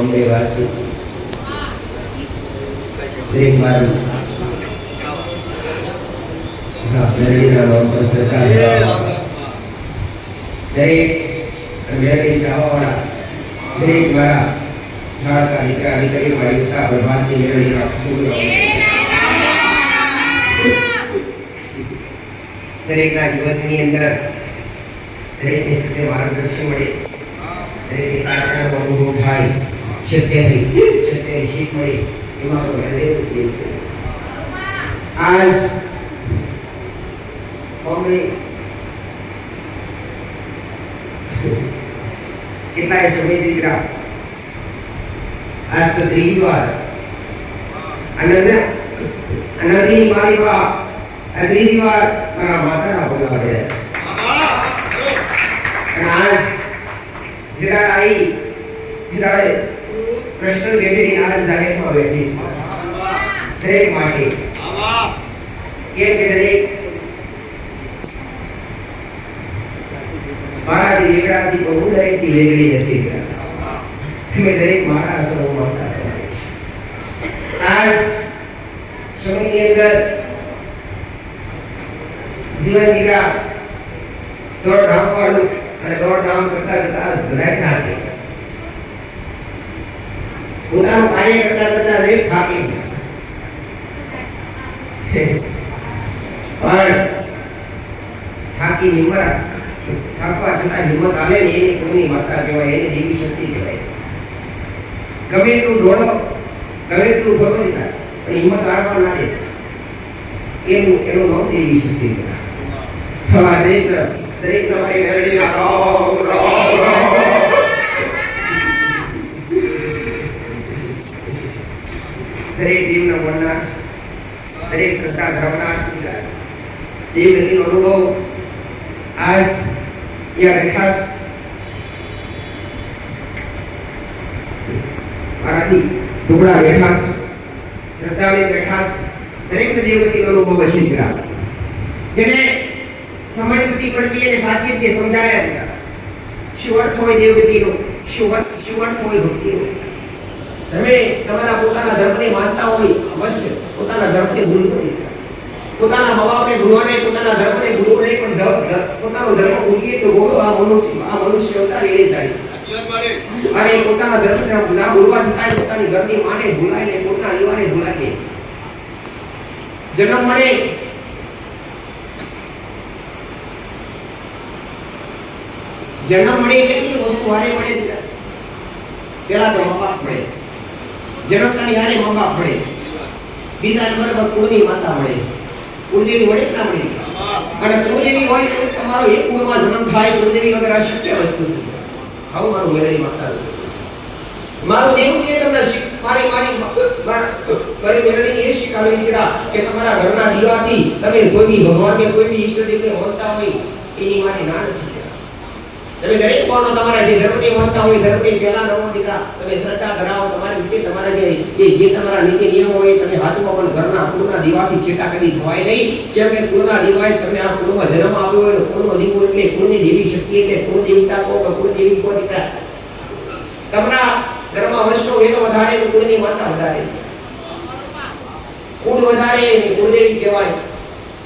બોમ્બે વાસી દરેક મારું મેળવીના નામ પર સરકાર દરેક મેળવી ચાહવાવાળા દરેક મારા શાળકા દીકરા દીકરી મારી ઉઠા પ્રભાતની મેળવીના દરેકના જીવનની અંદર દરેકની સાથે માર્ગદર્શન મળે, દરેકની સાચનાનો અનુભવ થાય, સત્યની શીખ મળે, એમાં તો હૃદય ઉદ્દેશ છે. આજ બોમ્બે કેટલાય સમય દીકરા આજ તો ત્રીજી વાર અનંતની મારી બા આ ત્રીજી વાર મારા માતાના પગલા પડ્યા છે. અને આજ જરા આવી જરા કૃષ્ણ દેવીની આજ જાહેરમાં બેઠી છે દરેક માટે. કેમ કે દરેક મારાથી વેગળાથી બહુ દરેકથી વેગળી નથી ગયા. તમે દરેક મારા સ્વરૂપમાં હતા. આજ સમયની અંદર જીવન દીકરા દોડધામ વાળું અને દોડધામ કરતા કરતા ભરાય ના હતી. પોતાનું કાર્ય કરતા કરતા રેપ થાકી પણ થાકી નિમરા થાકવા છતાં હિંમત આવે ને એને કોઈની માતા કહેવાય, એને દેવી શક્તિ કહેવાય. ગમે એટલું દોડો, ગમે એટલું ભગો પણ હિંમત હારવા ના દે, એનું નામ દેવી શક્તિ કહેવાય. હવા દરેક નવાઈ મેળવીના દરેક જીવનો વનનાશ, દરેક શ્રદ્ધા ધર્મનાશ દેવગતિનો અનુભવ આજ યા બેઠાસ મારાથી ટુકડા બેઠાસ શ્રદ્ધાને બેઠાસ દરેક દેવગતિનો અનુભવ હશે જરા જેને સમજ નથી પડતી અને સાચી રીતે સમજાયા હતા. શું અર્થ હોય દેવગતિનો, શું અર્થ હોય ભક્તિનો. તમે તમારા પોતાના ધર્મને માનતા હોય અવશ્ય પોતાના ધર્મને ભૂલવો નહીં. પોતાના મા બાપને ભૂલવાને પોતાના ધર્મને ભૂલવો નહીં, પણ પોતાનો ધર્મ ભૂલીએ તો આ મનુષ્ય અવતાર એળે જાય. અરે પોતાના ધર્મને ના ભૂલવા છતાંય પોતાની ઘરની માને ભૂલાય ને પોતાના નિવાને ભૂલાય ને જન્મ મળે કેટલી વસ્તુ હારે મળે. પેલા તો મા બાપ મળે, જન્મતાની હારે મા બાપ મળે, બીજા નંબર પર કુળની માતા મળે, કુળદેવી મળે કે ના મળે. અને કુળદેવી હોય તો તમારો એક કુળમાં જન્મ થાય. કુળદેવી વગર અશક્ય વસ્તુ છે. આવું મારું મેળવી માતા મારું દેવું છે તમને મારી મેળવીની એ શીખવાડી દીકરા કે તમારા ઘરના દીવાથી તમે કોઈ બી ભગવાનને કોઈ બી ઈષ્ટદેવને માનતા હોય એની મારી ના નથી. તમે દરેક કોનો તમારા જે ધર્મને માનતા હોય ધર્મને પહેલા નવો દીકરા તમે શ્રદ્ધા ધરાવો. તમારી રીતે તમારા જે તમારા નીતિ નિયમો હોય તમે હાથમાં પણ ઘરના કુળના દીવાથી ચેતા કરી થવાય નહીં. જેમ કે કુળના દીવાએ તમને આ કુળમાં જન્મ આપ્યો હોય, કુળનો દીવો એટલે કુળની દેવી શક્તિ એટલે કુળ દેવતા કહો કે કુળ દેવી કહો દીકરા. તમારા ઘરમાં વૈષ્ણવ એનો વધારે તો કુળની માતા વધારે, કુળ વધારે એને કુળદેવી કહેવાય.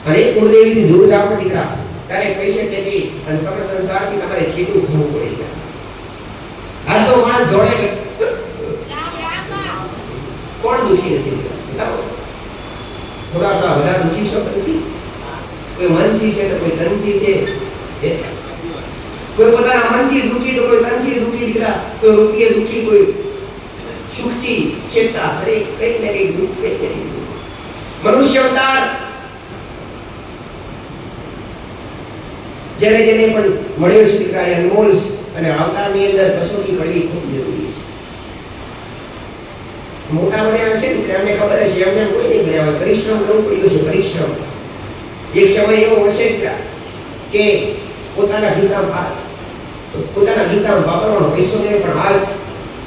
અને કુળદેવીથી દૂર જાવ દીકરા ત્યારે પૈસે તેથી અને સમગ્ર સંસારથી તમારે છેટું થવું પડે. આ તો માણસ દોડે કોણ દુખી નથી. થોડા બધા દુખી શબ્દ નથી. કોઈ મનથી છે તો કોઈ તનથી છે, કોઈ પોતાના મનથી દુખી તો કોઈ તનથી દુખી દીકરા, કોઈ રૂપિયે દુખી, કોઈ સુખથી ચેતા. દરેક કંઈક ને કંઈક દુઃખ, કંઈક ને કંઈક દુઃખ. મનુષ્ય અવતાર જેને પણ મળ્યો છે દીકરા એ અનમોલ છે. અને અવતારની અંદર કસોટી કરવી ખૂબ જરૂરી છે. મોટા બન્યા હશે ને એમને ખબર હશે, એમને કોઈ નહીં બન્યા હોય. પરિશ્રમ કરવું પડ્યું છે, પરિશ્રમ. એક સમય એવો હશે કે પોતાના ખિસ્સામાં વાપરવાનો પૈસો નહીં, પણ આજ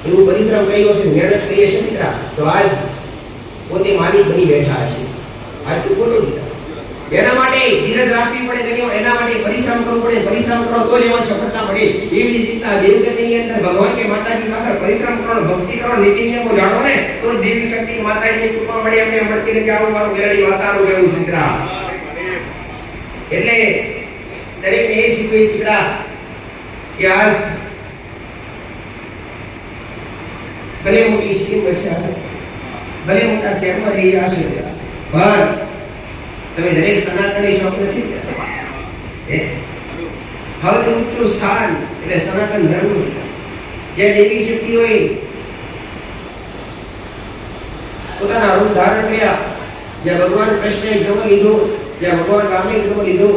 એવું પરિશ્રમ કર્યો છે, મહેનત કરી હશે દીકરા, તો આજ પોતે માલિક બની બેઠા હશે. આટલું બોલો દીકરા. એના માટે ધીરજ રાખવી પડે, એના માટે પરિશ્રમ કરવું પડે, પરિશ્રમ કરો તો જ એમાં સફળતા મળે. એવી રીતના દેવગતિની અંદર ભગવાન કે માતાજી પાછળ પરિશ્રમ કરો, ભક્તિ કરો, નીતિ નિયમો જાણો ને તો દેવી શક્તિ માતાજીની કૃપા મળે. એમને મળતી નથી આવું મારું મેરડી માતાનું જેવું સિદ્ધરા. એટલે દરેકને એ શીખવી સિદ્ધરા કે આજ ભલે મોટી સ્કીમ હશે, ભલે મોટા શહેરમાં રહી હશે, પણ તમે દરેક સનાતની શોખ નથી. હવે ઊંચું સ્થાન એટલે સનાતન ધર્મ, જે દેવી શક્તિ હોય પોતાના રૂપ ધારણ કર્યા, જ્યાં ભગવાન કૃષ્ણએ જન્મ લીધો, જ્યાં ભગવાન રામે જન્મ લીધો,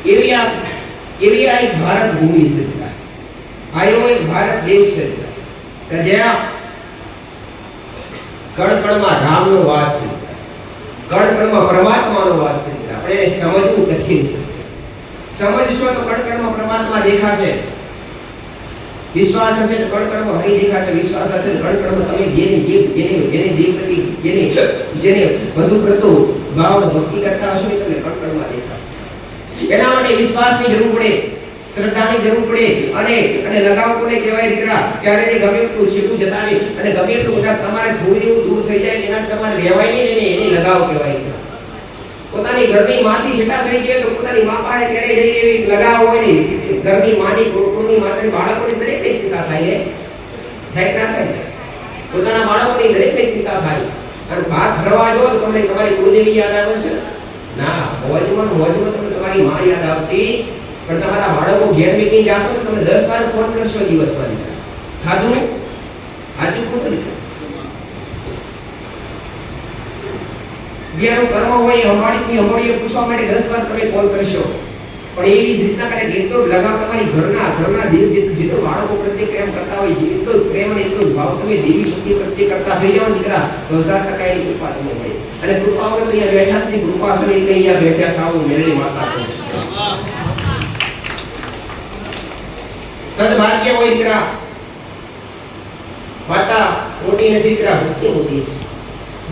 એવી આ એક ભારત ભૂમિ છે. આયો એક ભારત દેશ છે કે જ્યાં કણ કણમાં રામનો વાસ છે, કણ કણમાં પરમાત્માનો વાસ છે. આપણે એને સમજવું કઠિન છે. સમજશો તો કણ કણમાં પરમાત્મા દેખાશે, વિશ્વાસ હશે તો કણ કણમાં હરિ દેખાશે, વિશ્વાસ હશે તો કણ કણમાં તમે જેને દેવગતિ જેને વધુ કરતો ભાવ ભક્તિ કરતા હશો એ તમને કણ કણમાં દેખાશે. એના માટે વિશ્વાસની જરૂર પડે, શ્રદ્ધાની જરૂર પડે, અને લગાવ કોને કહેવાય દીકરા? ક્યારે ને ગમે એટલું છેટું જતા રહે અને ગમે એટલું બધા તમારે થોડું એવું દૂર થઈ જાય એના તમારે રહેવાય નહીં, એને લગાવ કહેવાય. પોતાની ઘરની માથી છેટા થઈ જાય તો પોતાની મા પાસે ક્યારે જઈ એવી લગાવ હોય નહીં. ઘરની માની કુળની માતાની બાળકોની દરેકને ચિંતા થાય છે, થાય ના થાય? પોતાના બાળકોની દરેકને ચિંતા થાય. અને ભાત ફરવા જો તો તમને તમારી કુળદેવી યાદ આવે છે ના? મોજમાં તમને તમારી માં યાદ આવતી, પણ તમારા બાળકો ઘેર મીટિંગ જાશો તો તમે 10 વાર ફોન કરશો દિવસમાં. ખાધું હાજુ ખોટું જેનું કર્મ હોય હમાડીએ પૂછવા માટે 10 વાર તમે કોલ કરશો. પણ એવી જ રીતના કરે એટલો લગાવ તમારી ઘરના દેવ જેટલો બાળકો પ્રત્યે પ્રેમ કરતા હોય, એટલો પ્રેમ અને એટલો ભાવ તમે દેવી શક્તિ પ્રત્યે કરતા થઈ જાવ દીકરા, તો 1000% એની કૃપા તમને મળે. અને કૃપા વગર તો અહીંયા બેઠા નથી, કૃપા છે એટલે અહીંયા બેઠા સાવ મેરડી માતા છે. સદભાગ્ય હોય દીકરા, માતા મોટી નથી દીકરા, ભક્તિ મોટી છે.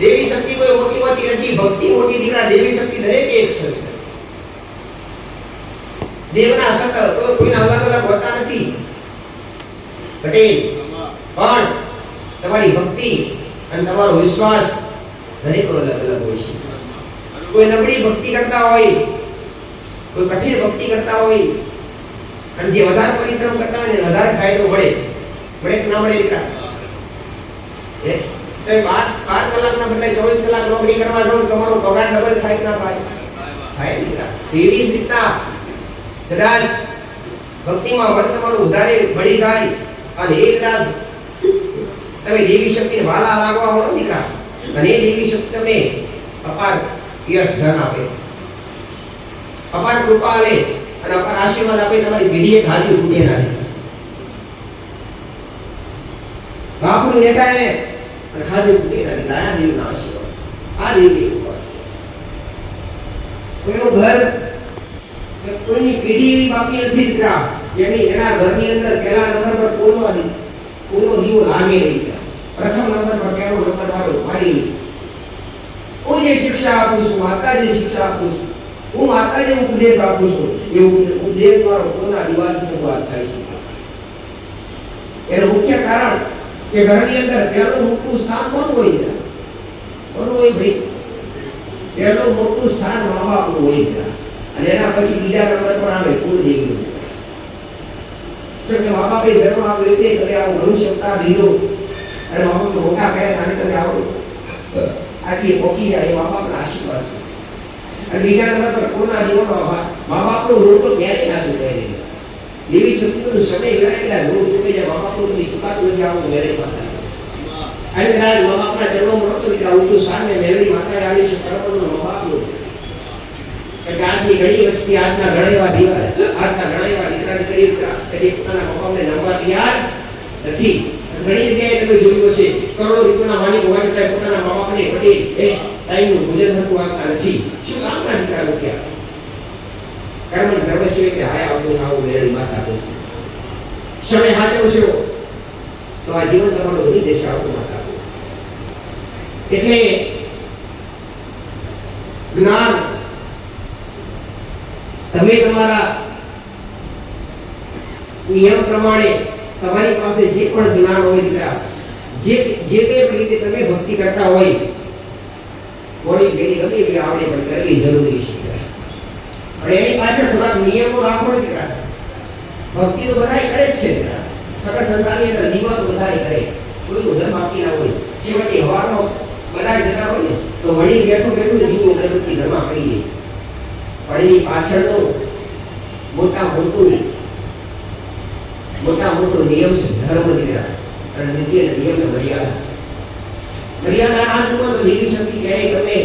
દેવી શક્તિ કોઈ મોટી હોતી નથી, ભક્તિ મોટી દીકરા. દેવી શક્તિ દરેક એક છે. દેવના સત કોઈના અલગ અલગ હોતા નથી પટેલ, પણ તમારી ભક્તિ અને તમારો વિશ્વાસ દરેક અલગ અલગ હોય છે. કોઈ નબળી ભક્તિ કરતા હોય, કોઈ કઠિન ભક્તિ કરતા હોય, અને જે વધારે પરિશ્રમ કરતા હોય ને વધારે ફાયદો મળે કે ના મળે દીકરા? તમે 12 કલાકના બદલે 24 કલાક નોકરી કરવા જાઓ તમારો પગાર ડબલ થાય કે ના થાય? થાય દીકરા. એવી જ રીતના કદાચ ભક્તિમાં મન તમારું વધારે બળી જાય અને એ કદાચ તમે દેવી શક્તિને વાલા લાગવા મળો દીકરા, અને એ દેવી શક્તિ તમને અપાર યશ ધન આપે, અપાર કૃપા લે અને અપાર આશીર્વાદ આપે. તમારી પેઢીએ ખાધી ફૂટે ના રહે. બાપુનું નેતા એને અને ખાધી ફૂટે ના રહે. દયા દેવના આશીર્વાદ, આ દેવી કૃપા. કોઈનું ઘર કોઈની પેઢી એવી બાકી નથી દીકરા જેની એના ઘરની અંદર પહેલા નંબર પર કોઈનો દીવો લાગે નહીં. પ્રથમ નંબર પર પહેલો નંબર વાળો મારી. હું જે શિક્ષા આપું છું, માતાજી શિક્ષા આપું છું, હું માતાજી ઉપદેશ આપું છું, એ ઉપદેશ મારો કોના દિવાળી શરૂઆત થાય છે. એનું મુખ્ય કારણ કે ઘરની અંદર પહેલું મોટું સ્થાન કોણ હોય? કોનું હોય ભાઈ? પહેલું મોટું સ્થાન મા બાપનું હોય. અને એના પછી બીજા નંબર પર આવે કુળદેવી. કે મા બાપે જન્મ આપ્યો એટલે તમે આવો મનુષ્યતા લીધો અને મા બાપને મોટા કર્યા તાને તમે આવો આટલી પોકી જાય એ મા બાપના આશીર્વાદ છે. અને બીજા નંબર પર કોના જીવનનો મા બાપનો ઋણ તો ક્યારેય ના ચૂકાય નહીં. દેવી શક્તિનો સમય વિરાયેલા ઋણ ચૂકાઈ જાય. મા બાપનું કદી ચૂકાતું નથી. આવું મેરડી માતા અહીં કદાચ મા બાપના જન્મ મળતો દીકરા ઊંચું સામે મેરડી માતાએ આવી છે. કર્મનું મા બાપનું આજની ઘણી વસ્તી આજના ઘણા એવા દીકરા દીકરી પોતાના બાપાને નમવા તૈયાર નથી. ઘણી જગ્યાએ તમે જોયું છે કરોડો રૂપિયાના માલિક હોવા છતાં પોતાના મા બાપને પટેલ ટાઈમનું ભોજન હરખું આપતા નથી. શું કામના દીકરા રૂપિયા? કર્મ ધર્મ સિવાય કે હાય આવતું આવું મેરડી માતા છે. સમય હાજર તો આ જીવન તમારું બની જશે. આવું માતા એટલે જ્ઞાન તમે તમારા નિયમ પ્રમાણે તમારી પાસે જે પણ જ્ઞાન હોય દીકરા, જે તે રીતે તમે ભક્તિ કરતા હોય, થોડી ઘણી ગમે એવી આપણે પણ કરવી જરૂરી છે. અને એની પાછળ થોડાક નિયમો રાખો દીકરા. ભક્તિ તો બધાય કરે જ છે દીકરા, સકળ સંસારની અંદર જીવા તો બધાય કરે, કોઈનું ધર્મ બાકી ના હોય. છેવટે હવારમાં બધા જતા હોય ને તો વળી બેઠું જીવો અગરબત્તી ઘરમાં કરી દે. પણ એની પાછળનો મોટા મોટો નિયમ છે ધર્મ દીકરા. અને નીતિ અને નિયમ ને મર્યાદા ના જુઓ તો દેવી શક્તિ ક્યારેય તમે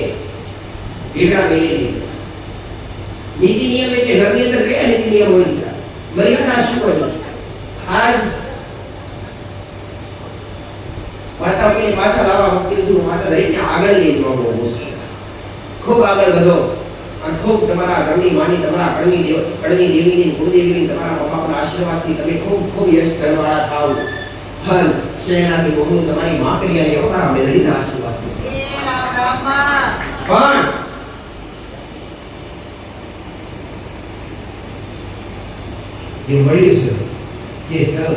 ભેગા મેળે નહીં. નીતિ નિયમ એટલે ઘરની અંદર કયા નીતિ નિયમ હોય દીકરા, મર્યાદા શું હોય? આજ વાતાવરણને પાછા લાવવા મૂકી માતા દરેકને આગળ લઈ જવાનું, ખૂબ આગળ વધો અને ખૂબ તમારા ઘરની માની, તમારા કળની દેવીની, કુળદેવીની, તમારા બાપાના આશીર્વાદથી તમે ખૂબ યશ કરવાવાળા થાવ. ફલ શેનાથી બહુ તમારી માં કર્યા એવો મારા મેળવીના આશીર્વાદ છે. પણ જે મળ્યું છે જે સર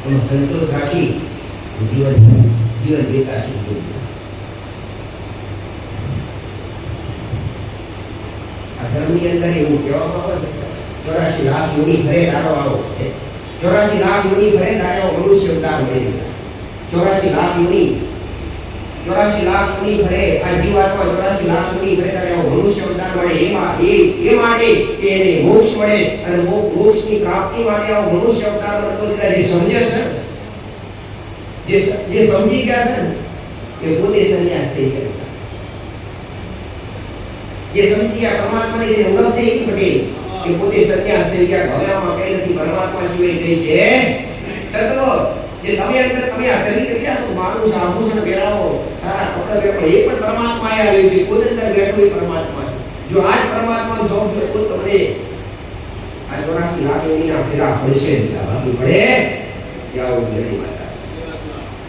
એનો સંતોષ રાખી જીવન દેતા શીખવું. આ ધર્મની અંદર એવું કહેવામાં આવે છે 84 લાખ મુનિ ફરે તારો આવો, 84 લાખ મુનિ ફરે તારો મનુષ્ય અવતાર મળે. 84 લાખ મુનિ ફરે આ જીવાત્મા, 84 લાખ મુનિ ફરે તારો મનુષ્ય અવતાર મળે. એ માટે કે એને મોક્ષ મળે અને મોક્ષની પ્રાપ્તિ માટે આ મનુષ્ય અવતાર મળતો. જે સમજે છે, જે સમજી ગયા છે ને એ પોતે સંન્યાસ થઈ ગયા. જે સમજી ગયા પરમાત્માની જે ઓળખ થઈ ગઈ પટેલ એ પોતે સંન્યાસ થઈ ગયા. હવે આમાં કઈ નથી, પરમાત્મા સિવાય કઈ છે તત્વ. જે તમે અંદર તમે આ શરીર કર્યા તો મારું આભૂષણ પહેરાવો, સારા કપડા પહેરાવો, એ પણ પરમાત્માએ આવ્યું છે. પોતે અંદર બેઠું એ પરમાત્મા છે. જો આજ પરમાત્મા જોબ છે તો તમને આ 84 લાખ એના ફેરા પડશે જ, બાકી પડે જાવું નહીં માતા.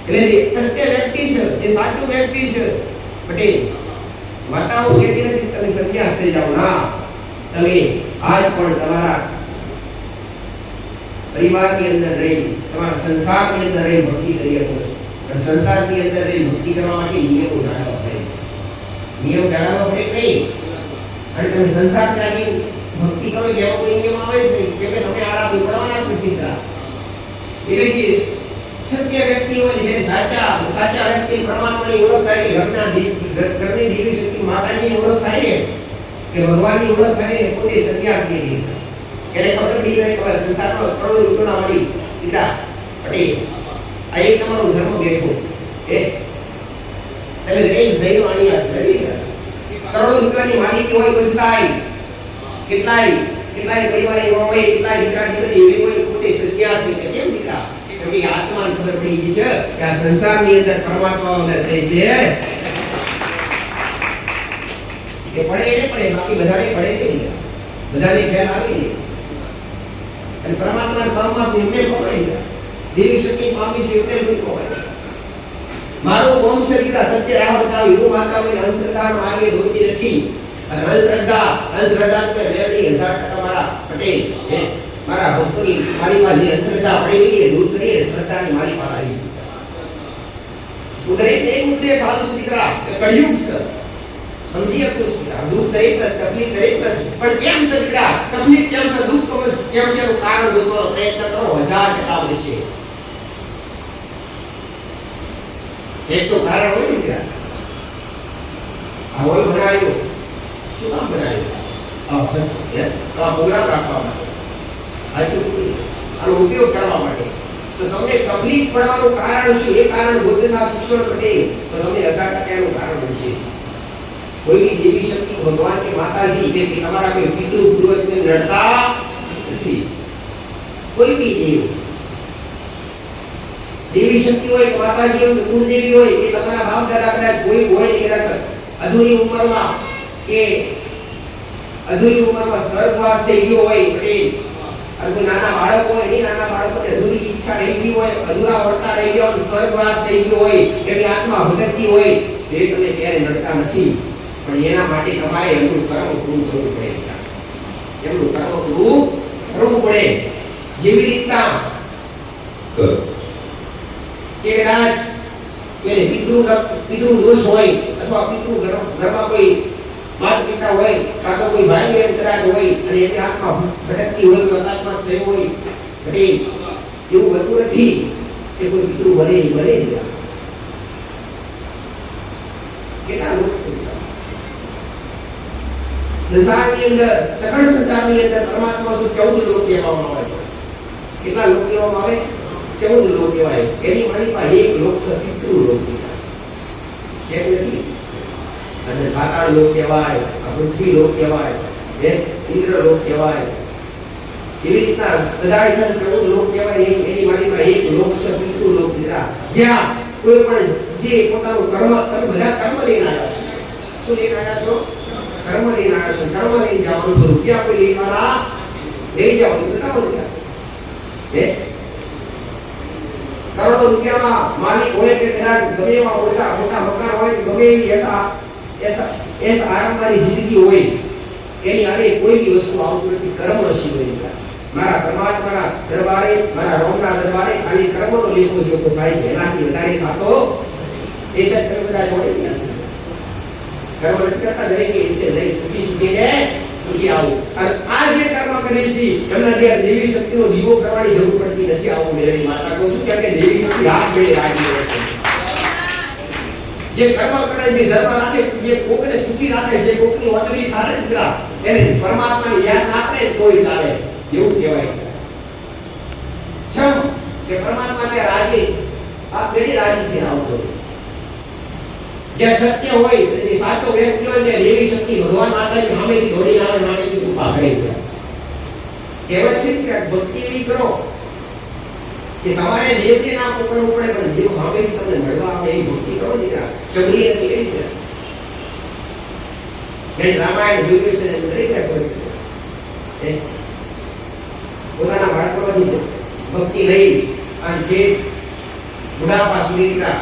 એટલે સત્ય વ્યક્તિ છે, જે સાચું વ્યક્તિ છે પટેલ. માતાઓ કહેતી નથી તમે સંન્યાસ થઈ જાઓ, ના, તમે આજ પણ તમારા પરિવારની અંદર રહી, તમારા સંસારની અંદર રહી ભક્તિ કરી શકો છો. અને સંસારની અંદર રહી ભક્તિ કરવા માટે નિયમો જાણવા પડે. નિયમ જાણવા પડે નહીં. અને તમે સંસાર ત્યાગી ભક્તિ કરો એવો કોઈ નિયમ આવે જ નહીં, કે તમે આડા પડવાના જ નથી. એટલે જે સત્ય વ્યક્તિ હોય, જે સાચા વ્યક્તિ પરમાત્માની ઓળખ થાય, ઘરની દેવી શક્તિ માતાની ઓળખ થાય ને, કે ભગવાનની ઓળખ થાય ને, પોતે સંન્યાસ લઈ લે. એને ખબર પડી જાય કે સંસારમાં કરોડો રૂપિયાના વાળી દીકરા પટેલ આ એક તમારો ધર્મ બેઠો એ તમે દરેક જૈન વાણી આ કરોડો રૂપિયાની માલિકી હોય તો કેટલાય પરિવાર એવા હોય, કેટલાય દીકરા દીકરી એવી હોય, પોતે સંન્યાસ લે. કેમ દીકરા? કે આત્માને ખબર પડી ગઈ છે કે આ સંસારની અંદર પરમાત્મા અંદર થઈ છે. કે પડે એને પડે, બાકી બધાને પડે નહીં, બધાને ખ્યાલ આવી નહીં. અને પરમાત્માના પામમાં છે એમને ખબર, દેવી શક્તિ પામી છે એમને નહીં ખબર. મારું કોમ છે દીકરા સત્ય રાહ બતાવી, હું માતાઓની અંધશ્રદ્ધાનો માર્ગે દોરતી નથી. અને અંધશ્રદ્ધા તો વેરની 1000% મારા પટેલ મારા ભક્તોની મારી પાસે અંધશ્રદ્ધા પડી ગઈ, દૂર કરીએ શ્રદ્ધાની મારી પાસે આવી છે. ઉદય એક મુદ્દે સાધુ દીકરા કળિયુગ છે, સમજી શકતો દીકરા. દુઃખ દરેક બસ, તકલીફ દરેક બસ, પણ કેમ છે દીકરા? તકલીફ કેમ છે, દુઃખ કેમ છે, એનું કારણ શોધવાનો પ્રયત્ન કરો, 1000% મળશે. એક તો કારણ હોય દીકરા. આ હોય બનાવ્યો, શું કામ બનાવ્યો? આ પ્રોગ્રામ રાખવા માટે, આનો ઉપયોગ કરવા માટે. તો તમને તકલીફ પડવાનું કારણ શું? એ કારણ બુદ્ધના શિક્ષણ પટેલ તો તમને 1000% નું કારણ મળશે. કોઈ બી દેવી શક્તિ ભગવાન કે માતાજી કે તમારા કોઈ પિતૃ પૂર્વજને લડતા નથી. કોઈ બી દેવી શક્તિ હોય, માતાજી હોય, કુળદેવી હોય, કે તમારા બાપ દાદા કદાચ કોઈ હોય ને કદાચ અધૂરી ઉંમરમાં સ્વર્ગવાસ થઈ ગયો હોય પટેલ, અને કોઈ નાના બાળકો હોય, એની નાના બાળકોને અધૂરી ઈચ્છા રહી ગઈ હોય, અધૂરા વર્તા રહી ગયા, સ્વર્ગવાસ થઈ ગયો હોય, એની આત્મા ભટકતી હોય, એ તમે ક્યારે લડતા નથી. પણ એના માટે તમારે એમનું કર્મ પૂરું કરવું પડે. એમનું કર્મ પૂરું કરવું પડે. જેવી રીતના કે કદાચ એને પિતૃ દોષ હોય અથવા પિતૃ ઘરમાં કોઈ માતા પિતા હોય કાં તો કોઈ ભાઈ બહેન કદાચ હોય અને એની આત્મા ભટકતી હોય કે અકસ્માત થયો હોય એટલે એવું હોતું નથી કે કોઈ પિતૃ બને કેટલા લોકો સંસારની અંદર સકળ સંસારની અંદર પરમાત્મા શું 14 લોક કહેવામાં આવે છે. કેટલા લોક કહેવામાં આવે? 14 લોક કહેવાય. એની મારી પાસે એક લોક છે પિતૃ લોક છે નથી. અને પાતાળ લોક કહેવાય, પૃથ્વી લોક કહેવાય, ઇન્દ્ર લોક કહેવાય. એવી રીતના બધા 14 લોક કહેવાય. એની મારી પાસે એક લોક છે પિતૃ લોક દીધા, જ્યાં કોઈ પણ જે પોતાનું કર્મ બધા કર્મ લઈને આવ્યા છે. શું લઈને આવ્યા છો? કર્મ લઈને આવ્યા છો. કર્મ લઈને જવાનું તો રૂપિયા કોઈ લઈ વાળા લઈ જાઓ તો બતાવો કરોડો રૂપિયાના માલિક હોય કે કદાચ ગમે એવા મોટા મકાન હોય કે ગમે એવી એસા આરામવાળી જિંદગી હોય એની આરે કોઈ બી વસ્તુ આવતું નથી. કર્મ નસીબ હોય. મારા પરમાત્માના દરબારે, મારા રોમના દરબારે ખાલી કર્મનો લેખો જોખો થાય છે. એનાથી વધારે ખાતો એક જ કર્મ બધા જોડે નથી. કર્મ નથી કરતા દરેકે રીતે લઈ સુખીને સુખી આવું. અને આ જે કર્મ કરે છે એમના જે દેવી શક્તિનો દીવો કરવાની જરૂર પડતી નથી. આવું મેરી માતા કહું છું કે દેવી શક્તિ હાથ જોડે રાજી રહે છે. જે કર્મ કરે છે ધર્મ રાખે, જે કોકને સુખી રાખે, જે કોકની વાતરી થાય દીકરા એને પરમાત્માની યાદ ના કરે કોઈ ચાલે એવું કહેવાય. છમ કે પરમાત્મા કે રાજી આ પેઢી રાજી થઈને આવતો જે સત્ય હોય એ સાચો વ્યક્તિ હોય જે દેવી શક્તિ ભગવાન માતાજી સામેથી દોડી આવે માટેની કૃપા કરે છે. કહેવાય છે કે ભક્તિ એવી કરો કે તમારે દેવને ના કરવું પડે પણ દેવ સામેથી તમને મળવા આવે એવી ભક્તિ કરો દીકરા. સબરી હતી એવી છે. એટલે રામાયણ જોયું છે દરેક કોઈ છે પોતાના બાળકોની ભક્તિ લઈ અને જે બુઢાપા સુધી દીકરા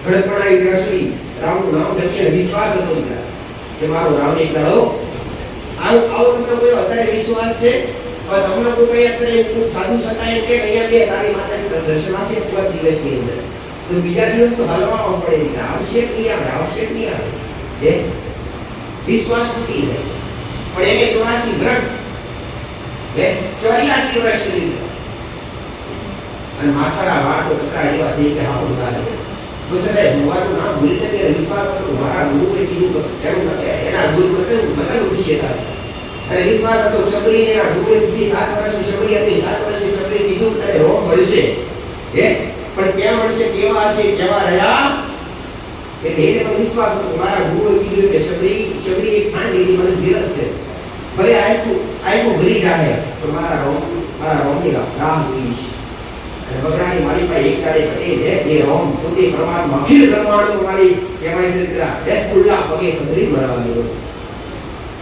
ગણપણાઈ ગયા સુધી રામનું નામ દક્ષિણ વિશ્વાસ હતો કે મારો રામ એક દાડો આવો તમને કોઈ અત્યારે વિશ્વાસ છે? પણ તમને કોઈ કઈ અત્યારે સાધુ શકાય કે અહીંયા બે તારી માતાજી દર્શનાથી પૂરા દિવસની અંદર તો બીજા દિવસ તો હલવામાં પડે કે આવશ્યક નહીં આવે વિશ્વાસ તૂટી જાય. પણ એને 84 વર્ષ 84 વર્ષ સુધી અને માથાના વાળો ટકરા જેવા થઈ કે હા ઉતારે તો છતાંય ભગવાનનું નામ ભૂલી શકે વિશ્વાસ હતો. મારા ગુરુએ કીધું એનું એના ગુરુ મતલબ ઋષિ હતા અને વિશ્વાસ હતો. શબરી એના ગુરુએ કીધી 7 વર્ષની શબરી હતી. 7 વર્ષની શબરી કીધું કે રોગ મળશે પણ ક્યાં મળશે, કેવા હશે, કેવા રહ્યા એટલે એને પણ વિશ્વાસ હતો. મારા ગુરુએ કીધું કે શબરી એક ખાંડી મને ધીરજ છે ભલે આયકું ભરી જાય પણ મારા રોમની રાહ જોઈ છે. અને ભગવાનની મારી પાસે એક તારે કટે એ રોમ પોતે પરમાત્મા અખિલ બ્રહ્માંડનો મારી કહેવાય છે દીકરા ખુલ્લા પગે સદરી મળવા ગયો.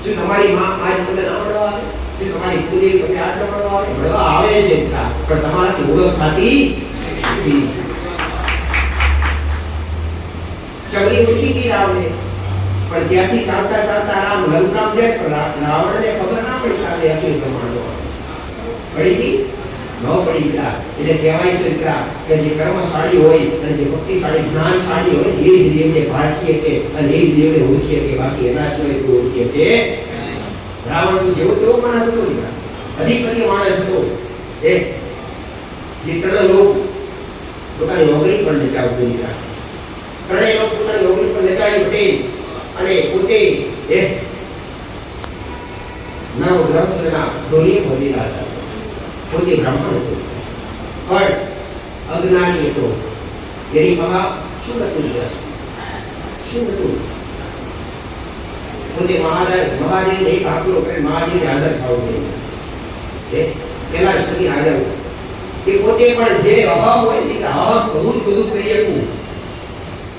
શું તમારી માં આજ તમને ના મળવા આવે? શું તમારી કુલદેવી તમને આજ ના મળવા આવે? મળવા આવે છે દીકરા પણ તમારાથી ઓળખ થતી નથી. શબરી ઉઠી ગઈ રાવણે પણ ત્યાંથી ચાલતા રામ લંકા જાય પણ રાવણને ખબર ના પડી કે અખિલ બ્રહ્માંડનો પડી ગઈ ન પડી ગયા. એટલે કહેવાય છે દીકરા કે જે કર્મશાળી હોય અને જે ભક્તિશાળી જ્ઞાનશાળી હોય એ જ દેવને પારખીએ કે અને એ જ દેવને ઓળખીએ કે બાકી એના સિવાય કોઈ ઓળખીએ કે રાવણ શું જેવો તેવો માણસ હતો દીકરા, અધિપતિ માણસ હતો. જે ત્રણ લોક પોતાની નોકરી પણ લચાવતો દીકરા, ત્રણેય લોક પોતાની નોકરી પણ લચાવી પડે અને પોતે નવ ગ્રહના ડોલીએ બોલેલા હતા. પોતે બ્રાહ્મણ હતો પણ અજ્ઞાની હતો. એની મહા શું હતું પોતે મહાદેવ એક આકલો કરે મહાદેવને હાજર થવું જોઈએ પેલા સુધી હાજર એ પોતે પણ જે અહમ હોય દીકરા અહમ હું જ બધું કરી શકું,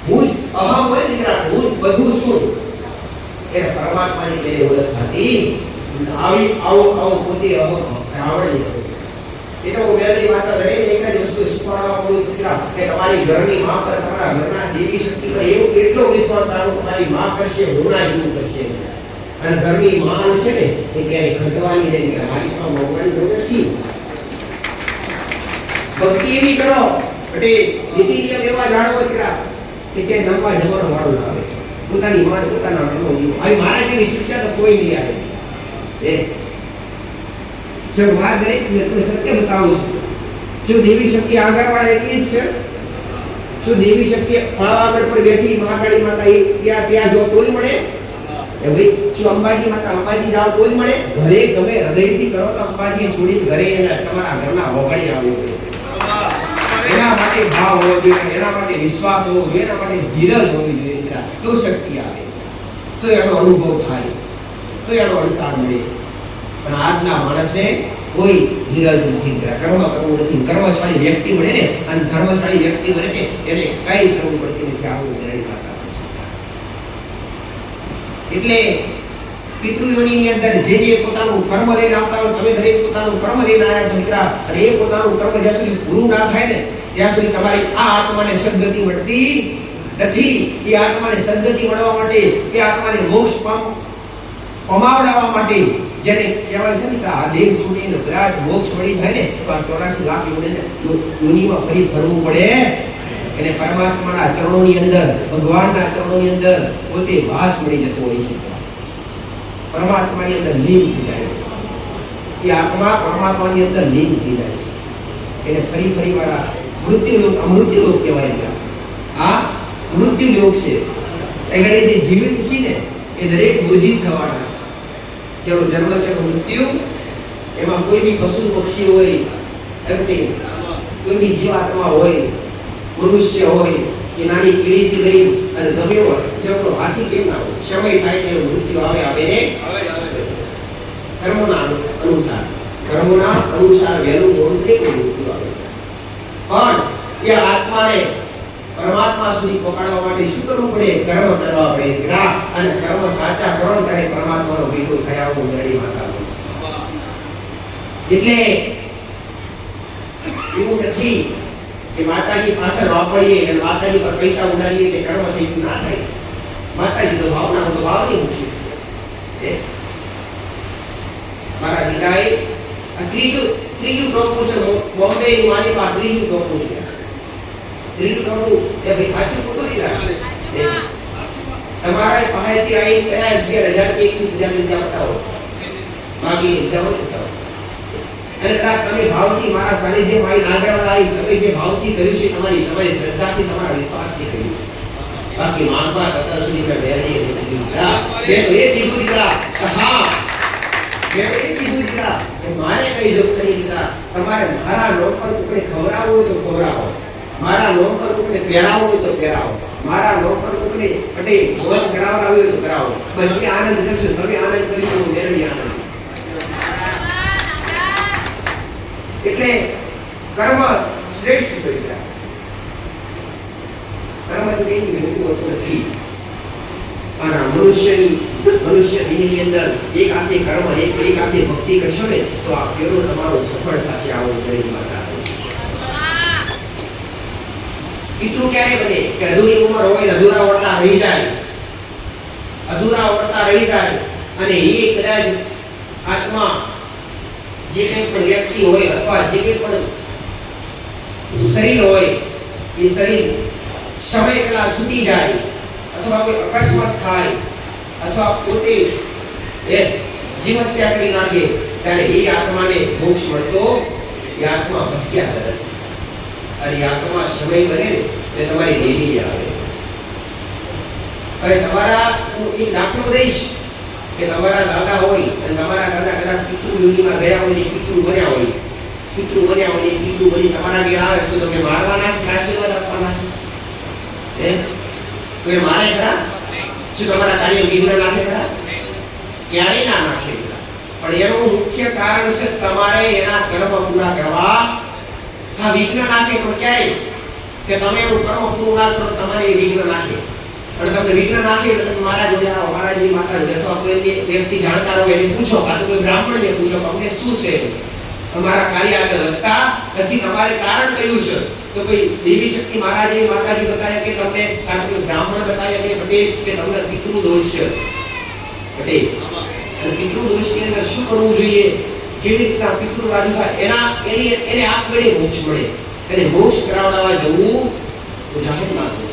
હું અહમ હોય દીકરા હું બધું શું એ પરમાત્માની તેને ઓળખ હતી. આવો પોતે અહમ રાવણ હતો. એટલે હું મેરી માતા રહીને એક જ વસ્તુ શીખવાડવા માંગુ છું કે તમારી ઘરની માં પર, તમારા ઘરના દેવી શક્તિ પર એવું કેટલો વિશ્વાસ રાખો, તમારી માં કરશે, ગુના દૂર કરશે. અને ઘરની માં છે ને એ ક્યારે ખટવાની છે કે મારી માં મોગવાની જરૂર નથી. ભક્તિ એવી કરો એટલે નીતિ નિયમ એવા જાણવો કે તે નમવા જવાનો વાળો ના આવે. પોતાની માં પોતાના મનનો જીવો. આવી મારા જેવી શિક્ષા તો કોઈ નહીં આવે. જો વાત દરેક મેં તમને સત્ય બતાવું છું. શું દેવી શક્તિ આગળવાળા એટલી જ છે? શું દેવી શક્તિ પાવાગઢ પર બેઠી મહાકાળી માતા ત્યાં જો તોય મળે? એ ભાઈ શું અંબાજી માતા અંબાજી જાવ તોય મળે? ઘરે તમે હૃદયથી કરો તો અંબાજી છોડી ઘરે તમારા ઘરના વગાડી આવ્યો. એના માટે ભાવ હોવો જોઈએ, એના માટે વિશ્વાસ હોવો જોઈએ, એના માટે ધીરજ હોવી જોઈએ. તો શક્તિ આવે, તો એનો અનુભવ થાય, તો એનો અણસાર મળે. પણ આજના માણસને કોઈ ધીરજ નથી, કર્મ કરવું નથી. કર્મશાળી વ્યક્તિ મળે ને, અને ધર્મશાળી વ્યક્તિ મળે ને એને કઈ જરૂર પડતી નથી. આવું જરણી માતા. એટલે પિતૃયોનિની અંદર જે પોતાનું કર્મ લઈને આવતા હોય, તમે દરેક પોતાનું કર્મ લઈને આવ્યા છો દીકરા, અને એ પોતાનું કર્મ જ્યાં સુધી પૂરું ના થાય ને ત્યાં સુધી તમારી આ આત્માને સદગતિ મળતી નથી. એ આત્માને સદગતિ મળવા માટે, એ આત્માને મોક્ષ પમાવડાવવા માટે જેને કહેવાય છે ને કે આ દેહ છોડીને કદાચ મોક્ષ મળી જાય ને તો આ 84 લાખ યોનિમાં ફરી ફરવું પડે. એને પરમાત્માના ચરણોની અંદર, ભગવાનના ચરણોની અંદર પોતે વાસ મળી જતો હોય છે. પરમાત્માની અંદર લીન થઈ જાય. એ આત્મા પરમાત્માની અંદર લીન થઈ જાય છે. એને ફરી વાર મૃત્યુ લોક કહેવાય છે. આ મૃત્યુ લોક છે. એટલે જે જીવિત છે ને એ દરેક મૂર્જિત થવાના છે. જેનો જન્મ છે મૃત્યુ, એમાં કોઈ બી પશુ પક્ષી હોય, કોઈ બી જીવાત્મા હોય, મનુષ્ય હોય કે નાની કીડીથી લઈ અને ગમે હોય, જેનો હાથી કેમ ના હોય, સમય થાય તેનો મૃત્યુ આવે ને કર્મના અનુસાર વહેલું મોડું થઈ મૃત્યુ આવે. પણ એ આત્માને પરમાત્મા સુધી પહોંચાડવા માટે શું કરવું પડે? કર્મ કરવા પડે. અને કર્મ સાચા કરો ત્યારે પરમાત્માનો ભેગો થયા હું મેળી માતા. એટલે એવું નથી કે માતાજી પાછળ વાપરીએ અને માતાજી પર પૈસા ઉડાડીએ કે કર્મ થઈ ગયું, ના થાય. માતાજી તો ભાવના, હું તો ભાવની મૂકી છે. મારા દીકરાએ ત્રીજું પ્રપોઝલ બોમ્બે ની માની પાસે ત્રીજું પ્રપોઝલ એ ભાઈ સાચું ખોટું દીકરા તમારા પાસેથી આવી કયા 11,000 કે 21,000 રૂપિયા બતાવો માગી લીધા હોય. અને કદાચ તમે ભાવથી મારા સાનિધ્યમાં આવી નાગરામાં આવી તમે જે ભાવથી કર્યું છે, તમારી શ્રદ્ધાથી, તમારા વિશ્વાસથી કર્યું. બાકી માંગવા અત્યાર સુધી મેં બેરડી નથી દીકરા. મેં તો એ કીધું દીકરા, હા મેં તો એ કીધું દીકરા કે મારે કઈ જરૂર નહીં દીકરા. તમારે મારા લોક પર કોઈને ખવડાવવું હોય તો ખવડાવો, મારા લોક પર કોઈને પહેરાવવું હોય તો પહેરાવો, મારા લોક પર કોઈને એટલે ભોજન કરાવડાવ્યું હોય તો કરાવો. બસ એ આનંદ કરશો. તમે આનંદ કરી તો મેરડી આનંદ. એટલે કર્મ શ્રેષ્ઠ છે. કર્મ તો કઈ હોતું નથી. અને મનુષ્ય દેહની અંદર એક હાથે કર્મ, એક હાથે ભક્તિ કરશો ને તો આ કેવડો તમારો સફળ થશે. આવો જય માતા. પિતૃ ક્યારે બને કે અધૂરી ઉંમર હોય, અધૂરા વર્તા રહી જાય, અને એ કદાચ આત્મા જે કંઈ પણ વ્યક્તિ હોય અથવા જે કંઈ પણ શરીર હોય એ શરીર સમય પહેલા છૂટી જાય અથવા કોઈ અકસ્માત થાય અથવા પોતે જીવન ત્યાગ કરી નાખે ત્યારે એ આત્માને મોક્ષ મળતો એ આત્મા ભટક્યા કરે. અને એ આત્મા સમય બને ને તે તમારી દેવી આવે. હવે તમારા હું એક દાખલો દઈશ કે તમારા દાદા હોય અને તમારા દાદા કદાચ પિતૃ યોનિમાં ગયા હોય ને પિતૃ બની તમારા ઘેર આવે શું તમને મારવાના છે, આશીર્વાદ આપવાના છે? કોઈ મારે ખરા? શું તમારા કાર્ય વિઘ્ન નાખે ખરા? ક્યારેય ના નાખે. પણ એનું મુખ્ય કારણ છે તમારે એના કર્મ પૂરા કરવા. હા, વિઘ્ન નાખે પણ ક્યારે? કે તમે એનું કર્મ પૂરું ના કરો, તમારે એ વિઘ્ન નાખે. અને તમને વિઘ્ન નાખે એટલે તમે મારા જોડે આવો, મારા માતા જોડે અથવા કોઈ વ્યક્તિ જાણકાર હોય એને પૂછો, કાં તો કોઈ બ્રાહ્મણને પૂછો અમને શું છે. તમારા કાર્ય આગળ વધતા નથી. તમારે કારણ કયું છે? તો કોઈ દેવી શક્તિ મહારાજે માતાજી બતાવ્યા કે તમને કાં તો બ્રાહ્મણ બતાવ્યા કે પટેલ કે તમને પિતૃ દોષ છે પટેલ. અને પિતૃ દોષની અંદર શું કરવું જોઈએ, કેવી રીતના પિતૃ રાજુ થાય, એને આપમેળે મોક્ષ મળે. અને મોક્ષ કરાવડાવવા જવું તો જાહેરમાં છે.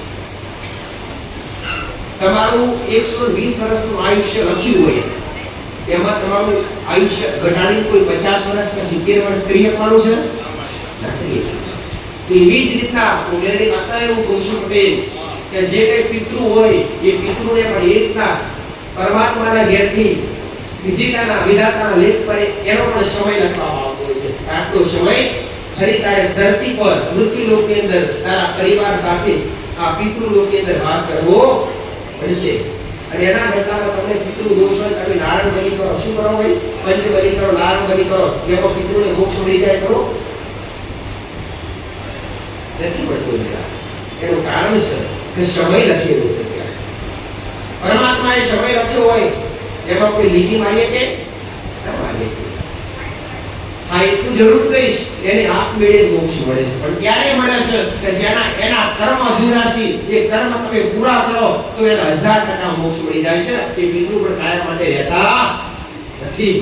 તમારું 120 વર્ષનું આયુષ્ય લખ્યું હોય એમાં તમારું આયુષ્ય ઘટાડીને કોઈ 50 વર્ષ કે 70 વર્ષ કરી શકવાનું છે નથી. એવી જ રીતના ઉમેરણી માતા એવું કહું છું પટેલ કે જે કઈ પિતૃ હોય એ પિતૃને પણ એ રીતના પરમાત્માના ઘેરથી વિધાતાના લેખ પર એનો પણ સમય લખવામાં આવતો હોય છે. આટલો સમય ફરી તારે ધરતી પર મૃત્યુ લોકની અંદર તારા પરિવાર સાથે આ પિતૃ લોકની અંદર વાસ કરવો પડશે. અને એના બદલામાં તમને પિતૃ દોષ હોય તમે નારાયણ બલિ કરો. શું કરો હોય? પંચ બલિ કરો, નારાયણ બલિ કરો. એમાં પિતૃને મોક્ષ મળી જાય કરો નથી મળતો. એનું કારણ છે કે સમય લખેલો છે. પરમાત્માએ સમય લખ્યો હોય એમાં કોઈ લીટી મારીએ કે ના મારીએ. હા, એટલું જરૂર કહીશ એને આપમેળે મોક્ષ મળે છે. પણ ક્યારે મળે છે કે જેના એના કર્મ અધૂરા છે, એ કર્મ તમે પૂરા કરો તો એને 1000% મોક્ષ મળી જાય છે. એ પિતૃ પણ કાયમ માટે રહેતા નથી.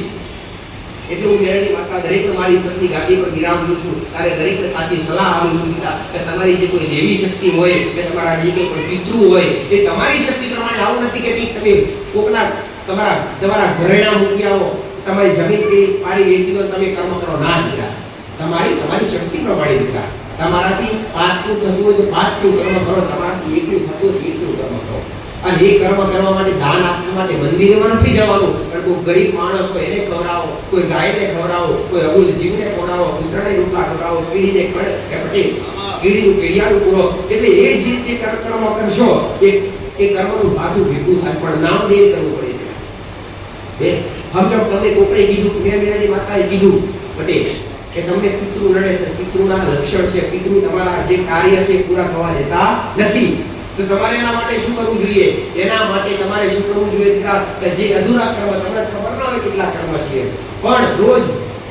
એટલે હું મેરણી માતા દરેકને મારી શક્તિ ગાદી પર બિરાજું છું. ત્યારે દરેકને સાચી સલાહ આપું છું કે તમારી જે કોઈ દેવી શક્તિ હોય કે તમારા જે કોઈ પણ પિતૃ હોય એ તમારી શક્તિ પ્રમાણે આવું નથી કે તમે કોકના તમારા ઘરેણા મૂકી આવો, તમારી જમીન કે પાડી વેચી દો, તમે કર્મ કરો. ના દીકરા, તમારી શક્તિ પ્રમાણે દીકરા તમારાથી 5 થતું હોય તો 5 કર્મ કરો, તમારાથી 1 થતું હોય તો 1 કર્મ કરો. અને એ કર્મ કરવા માટે દાન આપવા માટે મંદિરમાં નથી જવાનું, પણ કોઈ ગરીબ માણસ હોય એને ખવડાવો, કોઈ ગાયને ખવડાવો, કોઈ અબુલ જીવને ખવડાવો, કૂતરાને રોટલા ખવડાવો, કીડીને પટેલ કીડીનું કેડિયાનું પૂરો. એટલે એ જે કર્મ કરશો એ કર્મનું ભાથું ભેગું થાય. પણ નામ દેવ કરવું પડે. સમજો તમને કોકણે કીધું, મેરણી માતાએ કીધું પટેલ કે તમને પિતૃ નડે છે, પિતૃના લક્ષણ છે, પિતૃ તમારા જે કાર્ય છે પૂરા થવા દેતા નથી. તો તમારે એના માટે શું કરવું જોઈએ? એના માટે તમારે શું કરવું જોઈએ કે જે અધૂરા કર્મ તમને ખબર ના હોય કેટલા કર્મ છે, પણ રોજ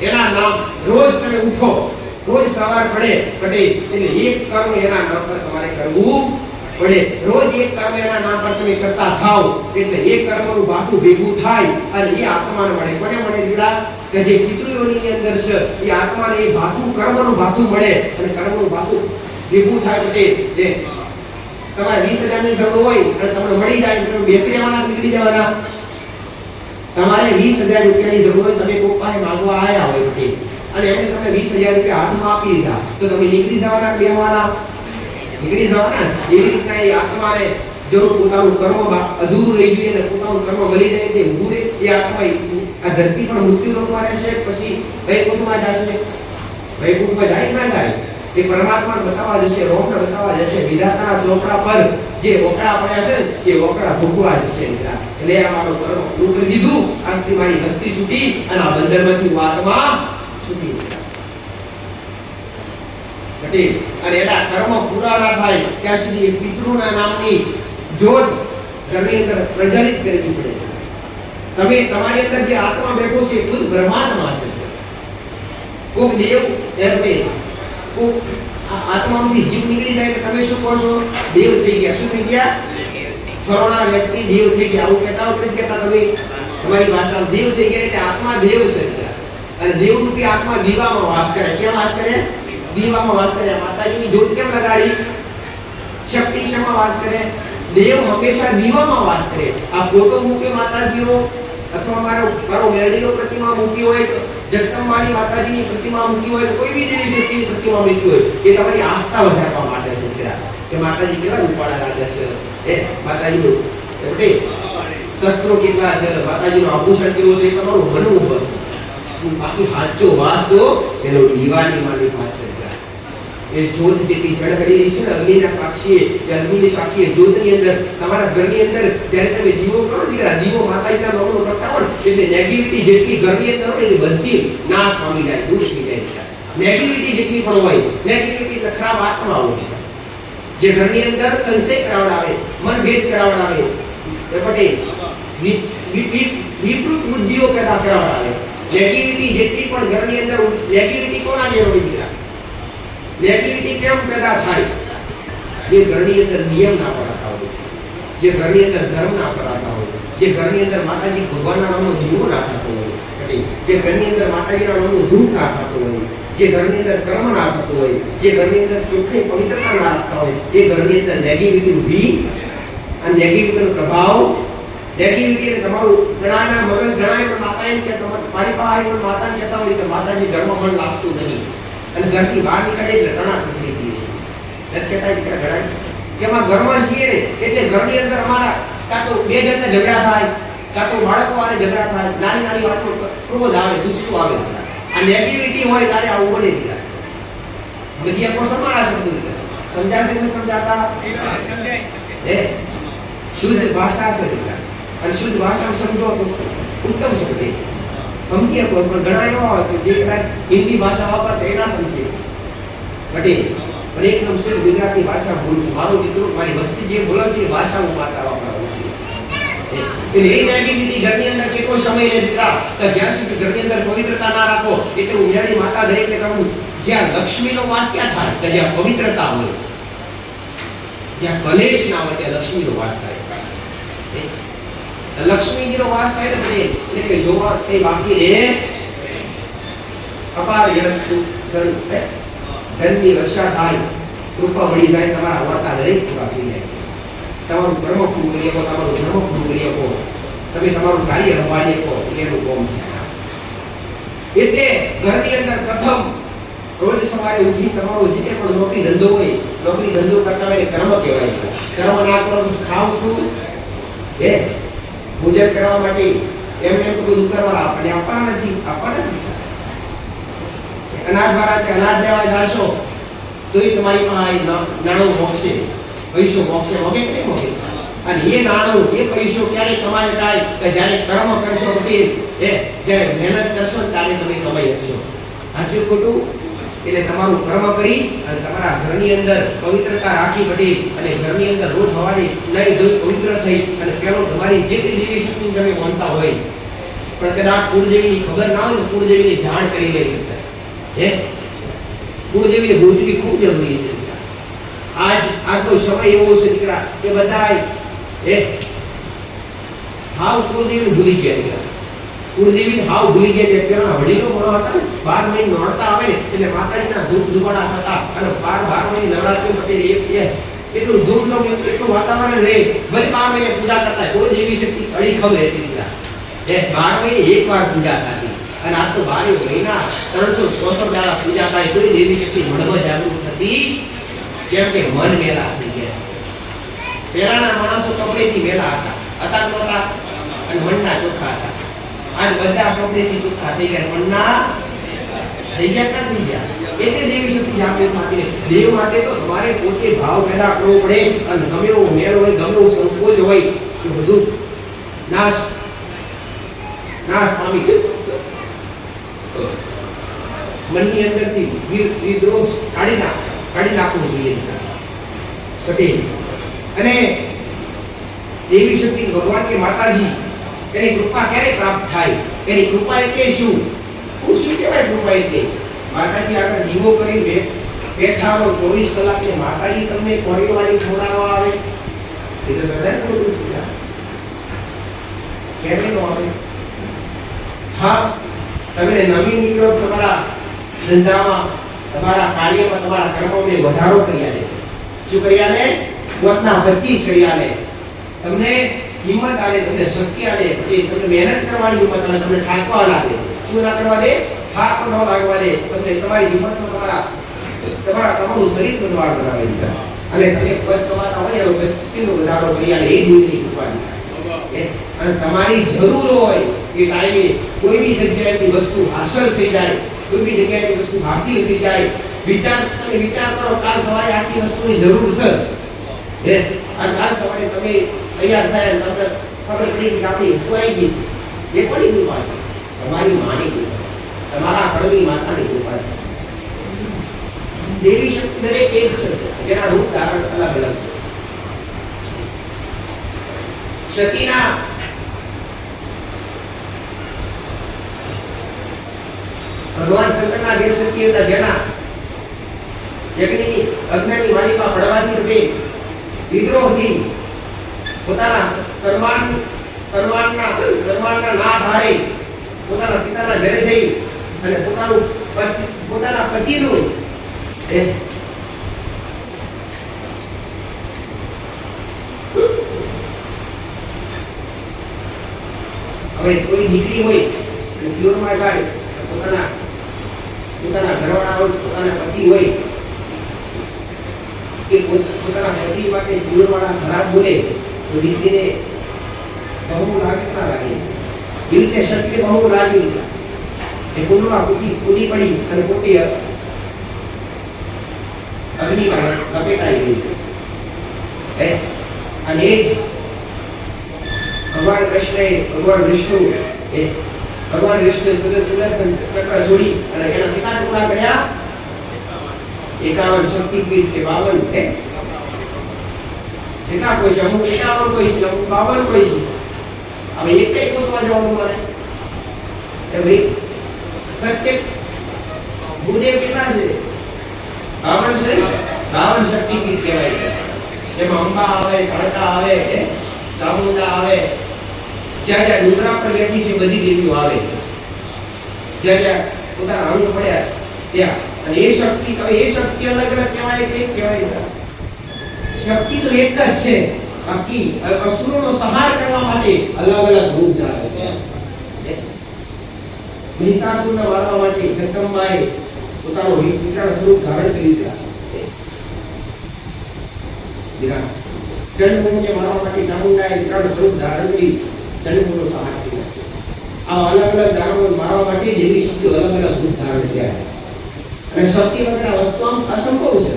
એના નામ રોજ તમે ઉઠો, રોજ સવાર પડે પટેલ એટલે એક કર્મ એના નામ પર તમારે કરવું પડે. રોજ એક કર્મ એના નામ પર તમે કરતા થાઓ એટલે એ કર્મનું ભાથું ભેગું થાય અને એ આત્માને મળે. કોને મળે દીકરા? કે જે પિતૃયોની અંદર છે એ આત્માને એ ભાથું કર્મનું ભાથું મળે અને કર્મનું ભાથું ભેગું થાય પટેલ. તમારે 20,000 ની જરૂર હોય અને તમને મળી જાય તો બેસી રહેવાના, નીકળી જવાના. તમારે 20,000 રૂપિયાની જરૂર હોય, તમે કોઈ પાસે માંગવા આયા હોય પટેલ અને એમને તમે 20,000 રૂપિયા હાથમાં આપી દીધા તો તમે નીકળી જવાના, બેહવાના? નીકળી જવાના. એવી રીતના એ આત્માને જો પોતાનું કર્મ અધૂરું રહી ગયું અને પોતાનું કર્મ મળી જાય તે ઊભું રહે, એ આત્મા આ ધરતી પર મૃત્યુ લોકમાં રહેશે, પછી વૈકુંઠમાં જશે. વૈકુંઠમાં જાય ના જાય એ પરમાત્માને બતાવવા જશે, રોમને બતાવવા જશે. વિધાતાના ચોપડા પર જે ઓકળા પડ્યા છે એ ઓકળા ભોગવા જશે. એટલે આ મારો કર્મ પૂરું કરી દીધું, આજથી મારી હસ્તી છૂટી અને આ બંધનમાંથી હું આત્મા છૂટી પટેલ. અને એના કર્મ પૂરા ના થાય ત્યાં સુધી પિતૃના નામની જ્યોત ઘરની અંદર પ્રજ્વલિત કરવી પડે. તમે તમારી અંદર જે આત્મા બેઠો છે ખુદ બ્રહ્માંડમાં છે. કોક દેવ એટલે કોક આત્મામાંથી જીવ નીકળી જાય તો તમે શું કહો છો? દેવ થઈ ગયા. શું થઈ ગયા? ફરોના વ્યક્તિ દેવ થઈ ગયા. આવું કહેતા હોય કહેતા તમે તમારી ભાષામાં દેવ થઈ ગયા એટલે આત્મા દેવ છે. અને દેવરૂપી આત્મા દીવામાં વાસ કરે. કેમ વાસ કરે? દીવામાં વાસ કરે. માતાજીની જ્યોત કેમ લગાડી? શક્તિ શેમાં વાસ કરે? દેવ હંમેશા દીવામાં વાસ કરે. આ ફોટો મૂકે માતાજીનો અથવા મારો મેરડીનો પ્રતિમા મૂકી હોય તો જગદંબાની માતાજીની પ્રતિમા મૂકી હોય તો કોઈ બી દેવી શક્તિની પ્રતિમા મૂકી હોય એ તમારી આસ્થા વધારવા માટે છે. કે માતાજી કેટલા રૂપાળા લાગે છે, એ માતાજીનું એટલે શસ્ત્રો કેટલા છે, માતાજીનું આભૂષણ કેવું છે, એ તમારું મનવું બસ. બાકી સાચો વાસ તો એનો દીવાની માલિક પાસે એ જ્યોત જેટલી જળહળી રહી છે ને અગ્નિના સાક્ષીએ, એ અગ્નિની સાક્ષીએ જ્યોતની અંદર તમારા ઘરની અંદર જ્યારે તમે દીવો કરો દીકરા, દીવો માતાજીના નામનો પ્રગટાવો એટલે નેગેટિવિટી જેટલી ઘરની અંદર હોય એ બધી નાશ પામી જાય, દૂર થઈ જાય. નેગેટિવિટી જેટલી પણ હોય, નેગેટિવિટી એટલે ખરાબ આત્મા હોય જે ઘરની અંદર સંશય કરાવડાવે, મનભેદ કરાવડાવે, એ પટેલ વિપરીત બુદ્ધિઓ પેદા કરાવડાવે. નેગેટિવિટી જેટલી પણ ઘરની અંદર નેગેટિવિટી કોના જેવો દીકરા? નેગેટિવિટી કેમ પેદા થાય? જે ઘરની અંદર નિયમ ના પડાતા હોય, જે ઘરની અંદર ધર્મ ના પડાતા હોય, જે ઘરની અંદર માતાજી ભગવાનના નામનો દીવો ના થતો હોય, જે ઘરની અંદર માતાજીના નામનો ધૂપ ના થતો હોય, જે ઘરની અંદર કર્મ ના થતો હોય, જે ઘરની અંદર ચોખ્ખી પવિત્રતા ના રાખતા હોય, એ ઘરની અંદર નેગેટિવિટી ઊભી અને નેગેટિવિટીનો પ્રભાવ નેગેટિવિટી એટલે તમારું ઘણાના મગજ ઘણા પણ માતા એમ કે મારી પાસે પણ માતાને કહેતા હોય કે માતાજી ઘરમાં મન લાગતું નહીં અને ઘરથી બહાર નીકળે એટલે ઘણા તકલીફ થઈ છે. નથી કહેતા દીકરા ઘણા કે અમે ઘરમાં છીએ ને એટલે ઘરની અંદર અમારા કાં તો બે જણને ઝઘડા થાય, કાં તો બાળકો વાળે ઝઘડા થાય, નાની નાની વાતો ક્રોધ આવે, ગુસ્સો આવે. આ નેગેટિવિટી હોય ત્યારે આવું બને દીકરા. પછી આ કોઈ સમારા શબ્દો સમજાશે કે સમજાતા શુદ્ધ ભાષા છે દીકરા. અને શુદ્ધ ભાષામાં સમજો તો ઉત્તમ શબ્દ સમજી શકો. પણ ઘણા એવા હોય કે જે કદાચ હિન્દી ભાષા વાપરતા એના સમજે પટેલ પણ એકદમ શુદ્ધ ગુજરાતી ભાષા બોલું. મારું દીકરો મારી વસ્તી જે બોલે છે એ ભાષા હું વાપરવા એટલે એ નેગેટિવિટી ઘરની અંદર કેટલો સમય રહે દીકરા કે જ્યાં સુધી ઘરની અંદર પવિત્રતા ના રાખો એટલે ઉજાડી માતા દરેકને કહું જ્યાં લક્ષ્મીનો વાસ ક્યાં થાય? કે જ્યાં પવિત્રતા હોય, જ્યાં કલેશ ના હોય ત્યાં લક્ષ્મીનો વાસ થાય. લક્ષ્મીજીનો વાસ થાય ને પછી એટલે કે જોવા એ બાકી રહે અપાર યશ ધનની વર્ષા થાય, કૃપા વળી જાય, તમારા વર્તા દરેક પૂરા થઈ જાય, તમારું કર્મ પૂરું કરી શકો, તમારું ધર્મ પૂરું કરી શકો, તમે તમારું કાર્ય સંભાળી શકો. એનું કોમ છે. એટલે ઘરની અંદર પ્રથમ રોજ સવારે ઉઠી તમારો જે પણ નોકરી ધંધો હોય, નોકરી ધંધો કરતા હોય કર્મ કહેવાય છે. કર્મ ના કરો તો ખાવ શું? પૂજન કરવા માટે એમને તો બધું કરવા આપણે આપવાના નથી, આપવાના નથી. અનાજ વાળા અનાજ લેવા જાશો તો એ તમારી પાસે નાણું મોકશે, પૈસો મોકશે, મોગે કે નહીં મોગે? અને એ નાણું એ પૈસો ક્યારે કમાય થાય કે જ્યારે કર્મ કરશો પછી જ્યારે મહેનત કરશો ત્યારે તમે કમાઈ શકશો. સાચું ખોટું? એટલે તમારું કર્મ કરી અને તમારા ઘરની અંદર પવિત્રતા રાખી પડી અને ઘરની અંદર રોજ સવારે નહીં ધોઈ પવિત્ર થઈ અને પેલો તમારી જે કઈ દેવી શક્તિ તમે માનતા હોય પણ કદાચ કુળદેવીની ખબર ના હોય તો કુળદેવીની જાણ કરી લેવી. કુળદેવીને ગોતવી ખૂબ જરૂરી છે. આજનો સમય એવો છે દીકરા કે બધા હાવ કુળદેવી ભૂલી ગયા દીકરા. કુળદેવી હાવ ભૂલી ગયા છે. પેલા વડીલો મળો હતા ને 12 મહિને નોરતા આવે એટલે માતાજીના ધૂપ ધુમાડા થતા અને 12 મહિને નવરાત્રી પટેલ એટલું ધૂમધામ એટલું વાતાવરણ રહે. બધી 12 મહિને પૂજા કરતા કોઈ દેવી શક્તિ અડી ખબર હતી દીકરા. 12 મહિને એકવાર પૂજા થતી અને આજ તો 12 મહિના 364 દાડા પૂજા થાય કોઈ દેવી શક્તિ મળવા જાગૃત થતી. કેમ કે મન મેલા થઈ ગયા. પહેલાના માણસો કપડેથી મેલા હતા, હતા નહોતા અને મનના ચોખ્ખા હતા. આજ બધા કપડેથી ચોખ્ખા થઈ ગયા, મનના થઈ ગયા કે થઈ ગયા? એટલે દેવી શક્તિ જાગૃત થતી. દેવ માટે તો તમારે પોતે ભાવ પેદા કરવો પડે અને ગમે એવો મેળ હોય, ગમે એવો સંકોચ હોય એ બધું નાશ પામી મનની અંદરથી વિદ્રોહ કાઢી નાખવું જોઈએ. અને દેવી શક્તિ ભગવાન કે માતાજી એની કૃપા ક્યારે પ્રાપ્ત થાય? એની કૃપા એટલે શું? શું કહેવાય કૃપા એટલે? માતાજી આગળ દીવો કરી બેઠા હો 24 કલાક ને માતાજી તમને કોરીવાળી ખવડાવવા આવે એ તો કદાચ બધું સીધા ક્યારે નો આવે? હા, તમે નવી નીકળો તમારા ધંધામાં, તમારા કાર્યમાં, તમારા કર્મોમાં વધારો કરી આલે. શું કરી આલે? મોતના 25 કરી આલે. તમને હિંમત આલે, તમને શક્તિ આલે, તમને મહેનત કરવાની હિંમત આલે, તમને થાકવા લાગે. શું ના કરવા દે? થાક ન લાગવા દે. તમને તમારી હિંમતમાં તમારું શરીર બનવાડ બનાવે દીકરા. અને તમે પદ કમાતા હોય એવો શક્તિનો વધારો કરી આલે. એ દેવની કૃપા. અને તમારી જરૂર હોય એ ટાઈમે કોઈ બી જગ્યાએથી વસ્તુ હાંસલ થઈ જાય, કોઈ બી જગ્યાએથી વસ્તુ હાંસિલ થઈ જાય. તમે વિચાર કરો કાલ સવારે આટલી વસ્તુની જરૂર છે અને કાલ સવારે તમે તૈયાર થાય અને તમને ખબર પડી કે આપણી વસ્તુ આવી ગઈ છે. એ કોની કૃપા છે? તમારી માની કૃપા, તમારા હળવી માતાની કૃપા છે. દેવી શક્તિ દરેક એક છે, જેના રૂપ ધારણ અલગ અલગ છે. સતીના ભગવાન શંકરના ઘેર સતી હતા જેના યજ્ઞની અગ્નિની માલિકા પડવાથી તે વિદ્રોહથી પોતાના સન્માનના ના આધારે પોતાના પિતાના ઘરે જઈ અને પોતાના પતિનું હવે કોઈ દીકરી હોય અને પ્યોરમાં જાય પોતાના ઘરવાળા હોય પોતાના પતિ હોય કે પોતાના પતિ માટે પ્યોરવાળા ખરાબ બોલે તો દીકરીને બહુ લાગે એ રીતે શક્તિને બહુ લાગી એ કુંડમાં કૂદી પડી અને પોતે અગ્નિમાં લપેટાઈ ગઈ અને એ જ ભગવાન વિષ્ણુ સુદર્શન ચક્ર છોડી અને એના કેટલા ટુકડા કર્યા 51 શક્તિપીઠ કે 52 કેટલા કોઈ છે અમુક 51 કોઈ છે અમુક 52 કોઈ છે હવે એક કઈ ગોતવા જવાનું મારે એ ભાઈ સત્ય ભૂદેવ કેટલા છે 52 છે 52 શક્તિપીઠ કહેવાય એમાં અંબા આવે કાળકા આવે ચામુંડા આવે જ્યાં ડુંગરા પર બેઠી છે બધી દેવીઓ આવે જ્યાં પોતાના અંગ પડ્યા ત્યાં અને એ શક્તિ અલગ અલગ કહેવાય કે કહેવાય શક્તિ તો એક જ છે બાકી અસુરોનો સંહાર કરવા માટે અલગ અલગ રૂપ ધારે છે મહિષાસુરને મારવા માટે જગદંબાએ પોતાનો વિકરાળ સ્વરૂપ ધારણ કરી દીધા ચંદ્રમુખને મારવા માટે ચામુંડાએ વિકરાળ સ્વરૂપ ધારણ કરી ચંદ્રમુખનો સંહાર કર્યો આ અલગ અલગ દાનવો મારવા માટે દેવી શક્તિઓ અલગ અલગ રૂપ ધારણ કર્યા અને શક્તિ વગર વસ્તુ આમ અસંભવ છે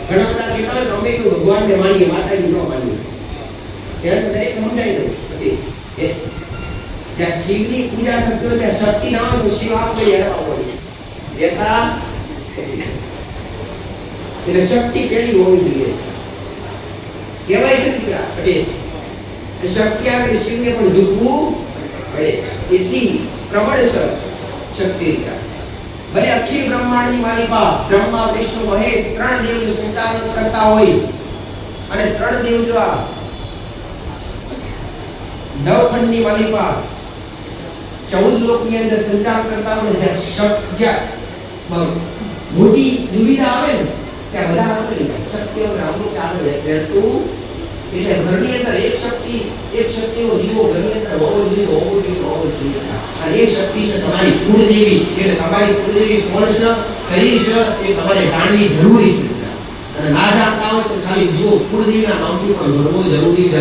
ઘણા બધા કહેતા હોય અમે તો ભગવાનને માનીએ માતાજી ન માનીએ ત્યારે દરેક સમજાઈ દઉં જ્યાં શિવની પૂજા થતી હોય ત્યાં શક્તિ ના હોય તો શિવ આપણે હેરવા હોય એટલે શક્તિ કેવી હોવી જોઈએ કહેવાય છે દીકરા પટેલ શક્તિ આગળ શિવને પણ ઝૂકવું પડે એટલી પ્રબળ શક્તિ દીકરા ભલે અખિલ બ્રહ્માંડની માલિકા બ્રહ્મા વિષ્ણુ મહેશ ત્રણ દેવનું સંચાલન કરતા હોય અને ત્રણ દેવ જો નવખંડની માલિકા 14 લોકની અંદર સંચાર કરતા હોય જ્યાં મોટી દુવિધા આવે ને ત્યાં બધા આપણી શક્તિઓ રામનું ચાલુ રહેતું એટલે ઘરની અંદર એક શક્તિનો દીવો ઘરની અંદર હોવો જોઈએ અને એ શક્તિ છે તમારી કુળદેવી એટલે તમારી કુળદેવી કોણ છે કઈ છે એ તમારે જાણવી જરૂરી છે અને ના જાણતા હોય તો ખાલી જુઓ કુળદેવીના નામથી પણ ભરવો જરૂરી છે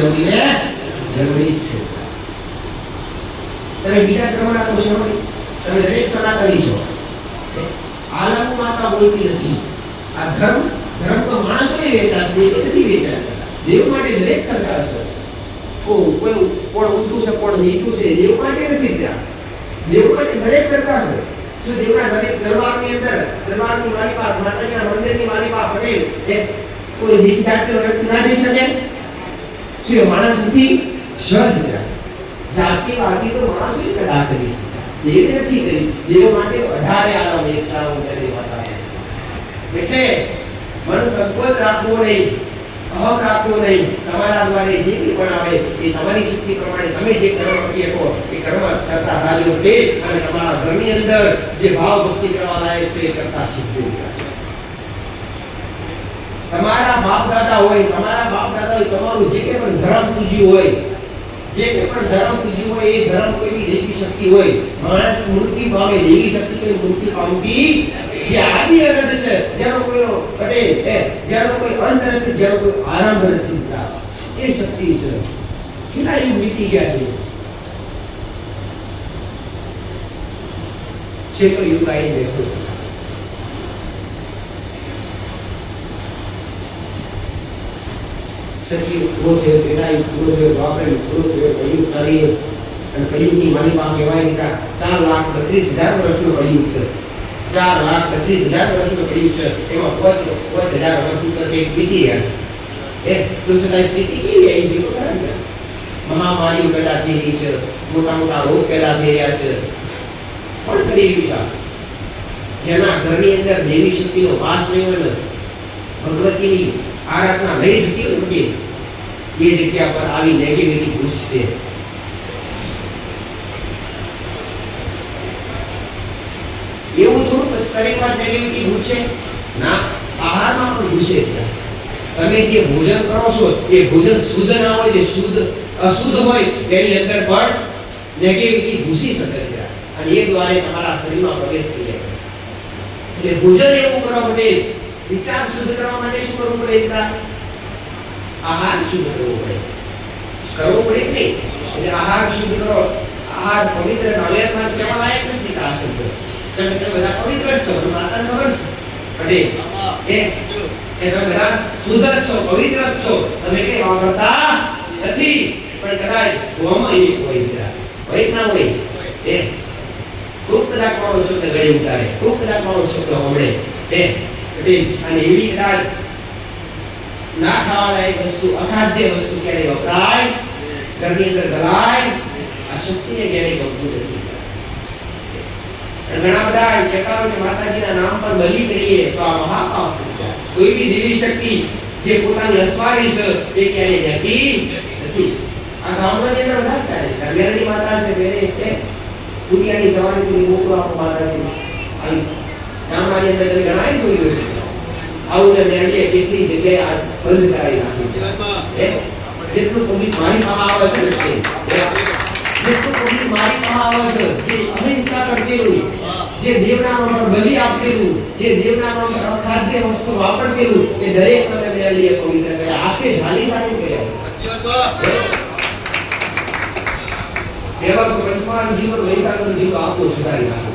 તમે બીજા ક્રમના તો છો તમે દરેક સનાતની છો આલમ માતા બોલતી નથી આ ધર્મ તો માણસોને વેચાશે દેવ નથી વેચાતા દેવ માટે દરેક સરકાર છે કોઈ કોણ ઊંધું છે કોણ નીચું છે દેવ માટે નથી ત્યાં દેવ માટે દરેક સરકાર છે જો દેવના દરેક દરબારની અંદર દરબારની માલિકા માતાજીના મંદિરની માલિકા પટેલ કોઈ નીચી જાતનો વ્યક્તિ ના જઈ શકે શું માણસ નથી સહજ જાતિવાદી તો માણસ જ પેદા કરી છે દેવ નથી કરી દેવ માટે 18 આલમ એક સારું કરી બતાવે એટલે મન સંકોચ રાખવો નહીં અહમ રાખવો નહીં તમારા દ્વારા જે પણ આવે એ તમારી શક્તિ પ્રમાણે તમે જે કર્મ કરી શકો એ કર્મ કરતા રાજો તે અને તમારા ઘરની અંદર જે ભાવ ભક્તિ કરવા લાયક છે એ કરતા શીખજો તમારા બાપ દાદા હોય તમારું જે કંઈ પણ ધર્મ પૂજ્યું હોય એ ધર્મ કોઈની દેવી શક્તિ હોય માણસ મૂર્તિ પામે દેવી શક્તિ કોઈ મૂર્તિ પામતી જે આદિ અનંત છે જેનો કોઈનો પટેલ જેનો કોઈ અંત નથી જેનો કોઈ આરંભ નથી એ શક્તિ છે કેટલા યુગ વીતી ગયા છે તો યુગ આવી બેઠો છે સત્ય પૂરો થયો પેલા પૂરો થયો દ્વાપર પૂરો થયો કળિયુગ ચાલી અને કળિયુગની માલિકા કહેવાય કે 4,32,000 વર્ષનો કળિયુગ છે 4,32,000 વર્ષનો કળિયુગ છે એમાં 5,000 વર્ષ ઉપર એક વીતી રહ્યા છે તો છતાં સ્થિતિ કેવી આવી છે કારણ કે મહામારીઓ પેદા થઈ રહી છે મોટા રોગ પેદા થઈ રહ્યા છે પણ કરી રહ્યું છે જેના ઘરની અંદર દેવી શક્તિનો વાસ નહીં હોય, ભગવતીની આરાધના નહીં થતી હોય, એ જગ્યા પર આવી નેગેટિવિટી ઘૂસશે. એવું થોડું શરીરમાં નેગેટિવિટી ઘૂસશે ના, આહારમાં પણ ઘૂસે છે. તમે જે ભોજન કરો છો એ ભોજન શુદ્ધ ના હોય, જે શુદ્ધ અશુદ્ધ હોય તેની અંદર પણ નેગેટિવિટી ઘૂસી શકે છે અને એ દ્વારા તમારા શરીરમાં પ્રવેશ કરી જાય છે. એટલે ભોજન એવું કરવા માટે, વિચાર શુદ્ધ કરવા માટે શું કરવું પડે? આહાર શુદ્ધ કરવો પડે. એટલે આહાર શુદ્ધ કરો. આહાર પવિત્ર નવેરમાં કેવા લાયક નથી આ શબ્દ. તમે બધા પવિત્ર જ છો, માતાને ખબર છે. તમે બધા શુદ્ધ જ છો, પવિત્ર જ છો. તમે કઈ વાપરતા નથી, પણ કદાચ હોમાં એક હોય, હોય ના હોય. ખૂબ કદાચ મારો શબ્દ ગળે ઉતારે, ખૂબ કદાચ મારો શબ્દ હોમળે. અને એવી કદાચ ના ખાવા લાયક વસ્તુ, અખાદ્ય વસ્તુ ક્યારે વપરાય, ઘરની અંદર ગલાય, આ શક્તિને ક્યારે ગમતું નથી. ઘણા બધા કહેતા હોય કે માતાજીના નામ પર બલિ કરીએ તો આ મહાપાપ છે. કોઈ બી દેવી શક્તિ જે પોતાની અસવારી છે એ ક્યારે જતી નથી. આ ગામની અંદર બધા ચાલે. મેરડી માતા છે, મેરે કે દુનિયાની સવારી છે, મોટો આપણો માતા છે. આવી ગામની અંદર તમે ઘણાય જોયું હશે. આવું મેરડીએ કેટલી જગ્યાએ બંધ કરાવી નાખ્યું. જેટલું પબ્લિક મારી પાસે આવે છે, જેટલું પબ્લિક મારી પાસે આવે છે, જે અહિંસા કરતેલું, જે દેવના નામ પર બલિ આપતેલું, જે દેવના નામ પર અખાદ્ય વસ્તુ વાપરતેલું, એ દરેક તમે મેરડીએ પવિત્ર કર્યા, આખે ઝાલી ઝાલી કર્યા. એવા તો પંચમહાલ જીવન વૈશાખનું જીવ આપો સુધારી નાખો.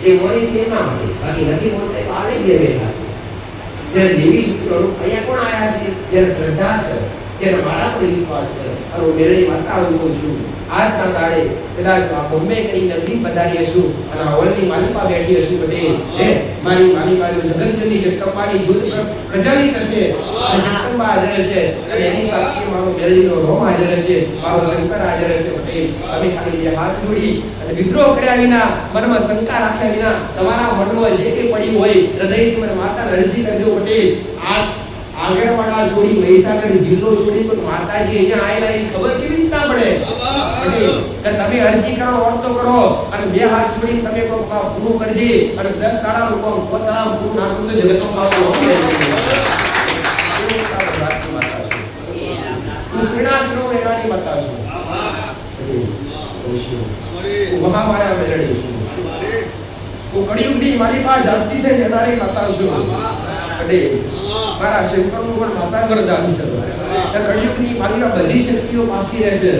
જે મોની છે એના માટે, બાકી નથી મોનતા તો આલે દે બેઠા. જ્યારે દેવી શક્તિઓ અહીંયા કોણ આયા છે? જ્યારે શ્રદ્ધા છે, ત્યારે મારા પર વિશ્વાસ છે. અને હું મેરડી માતા હું છું. આજના દાડે કદાચ બોમ્બે કરીને નદી પધારી હશું અને હોલની માલિકા બેઠી હશું. બધે મારી માલિકા જગતજનની જગદંબાની દૂધ પ્રજ્વલિત હશે, જગદંબા હાજર છે અને એની સાક્ષી મારો મેરડીનો રોમ હાજર છે, મારો શંકર હાજર છે. પટેલ તમે ખાલી બે હાથ જોડી અને વિદ્રોહ કર્યા વિના, મનમાં શંકા રાખ્યા વિના, તમારા મનમાં જે કંઈ પડ્યું હોય હૃદયથી મને માતાને અરજી કરજો. પટેલ આ આગળવાળા જોડી મહીસાગર જિલ્લો છોડી તો માતાજી અહીંયા આયેલા એની ખબર કેવી રીતના પડે? તમે અરજી કરો, વર્તો કરો અને બે હાથ જોડી તમે પૂરું કરજે અને 10 તાળા લોકો પોતાના પૂરું નાખું તો જગતમાં બાપુ હું શ્રીનાથ નો એનાની માતા છું. મહામાયા મેળડી છું. હું કળિયુગની મારી પાસે ધરતી થઈ જનારી માતા છું. મારા શંકરનું પણ માતા વરદાન છે. કળિયુગની મારી બધી શક્તિઓ પાછી રહેશે.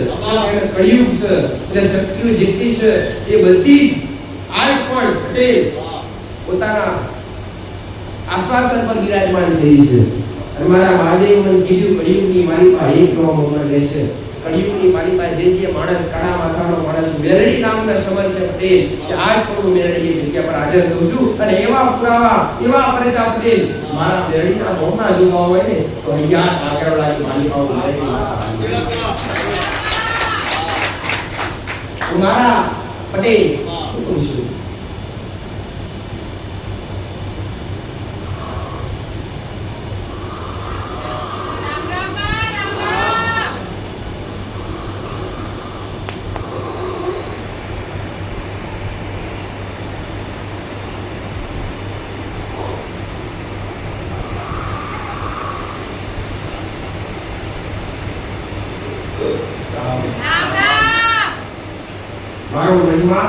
કળિયુગ છે એટલે શક્તિઓ જેટલી છે એ બધી આજ પણ પટેલ પોતાના આશ્વાસન પર વિરાજમાન થઈ છે. અને મારા મહાદેવ મને કીધું કળિયુગની મારી પાસે એક નો મન રહેશે. કળિયુગની મારી પાસે જે માણસ કાળા માથાનો માણસ મેરડી નામના સમર છે પટેલ, કે આજ પણ હું મેરડી જગ્યા પર હાજર થઉં છું. અને એવા પુરાવા, એવા પ્રજા પટેલ મારા મેરડીના મોંમાં જોવા હોય ને તો અહીંયા આગળવાળી માલિકાઓ મેરડી માતા મારા પટેલ હું કહું છું. મારો મહિમા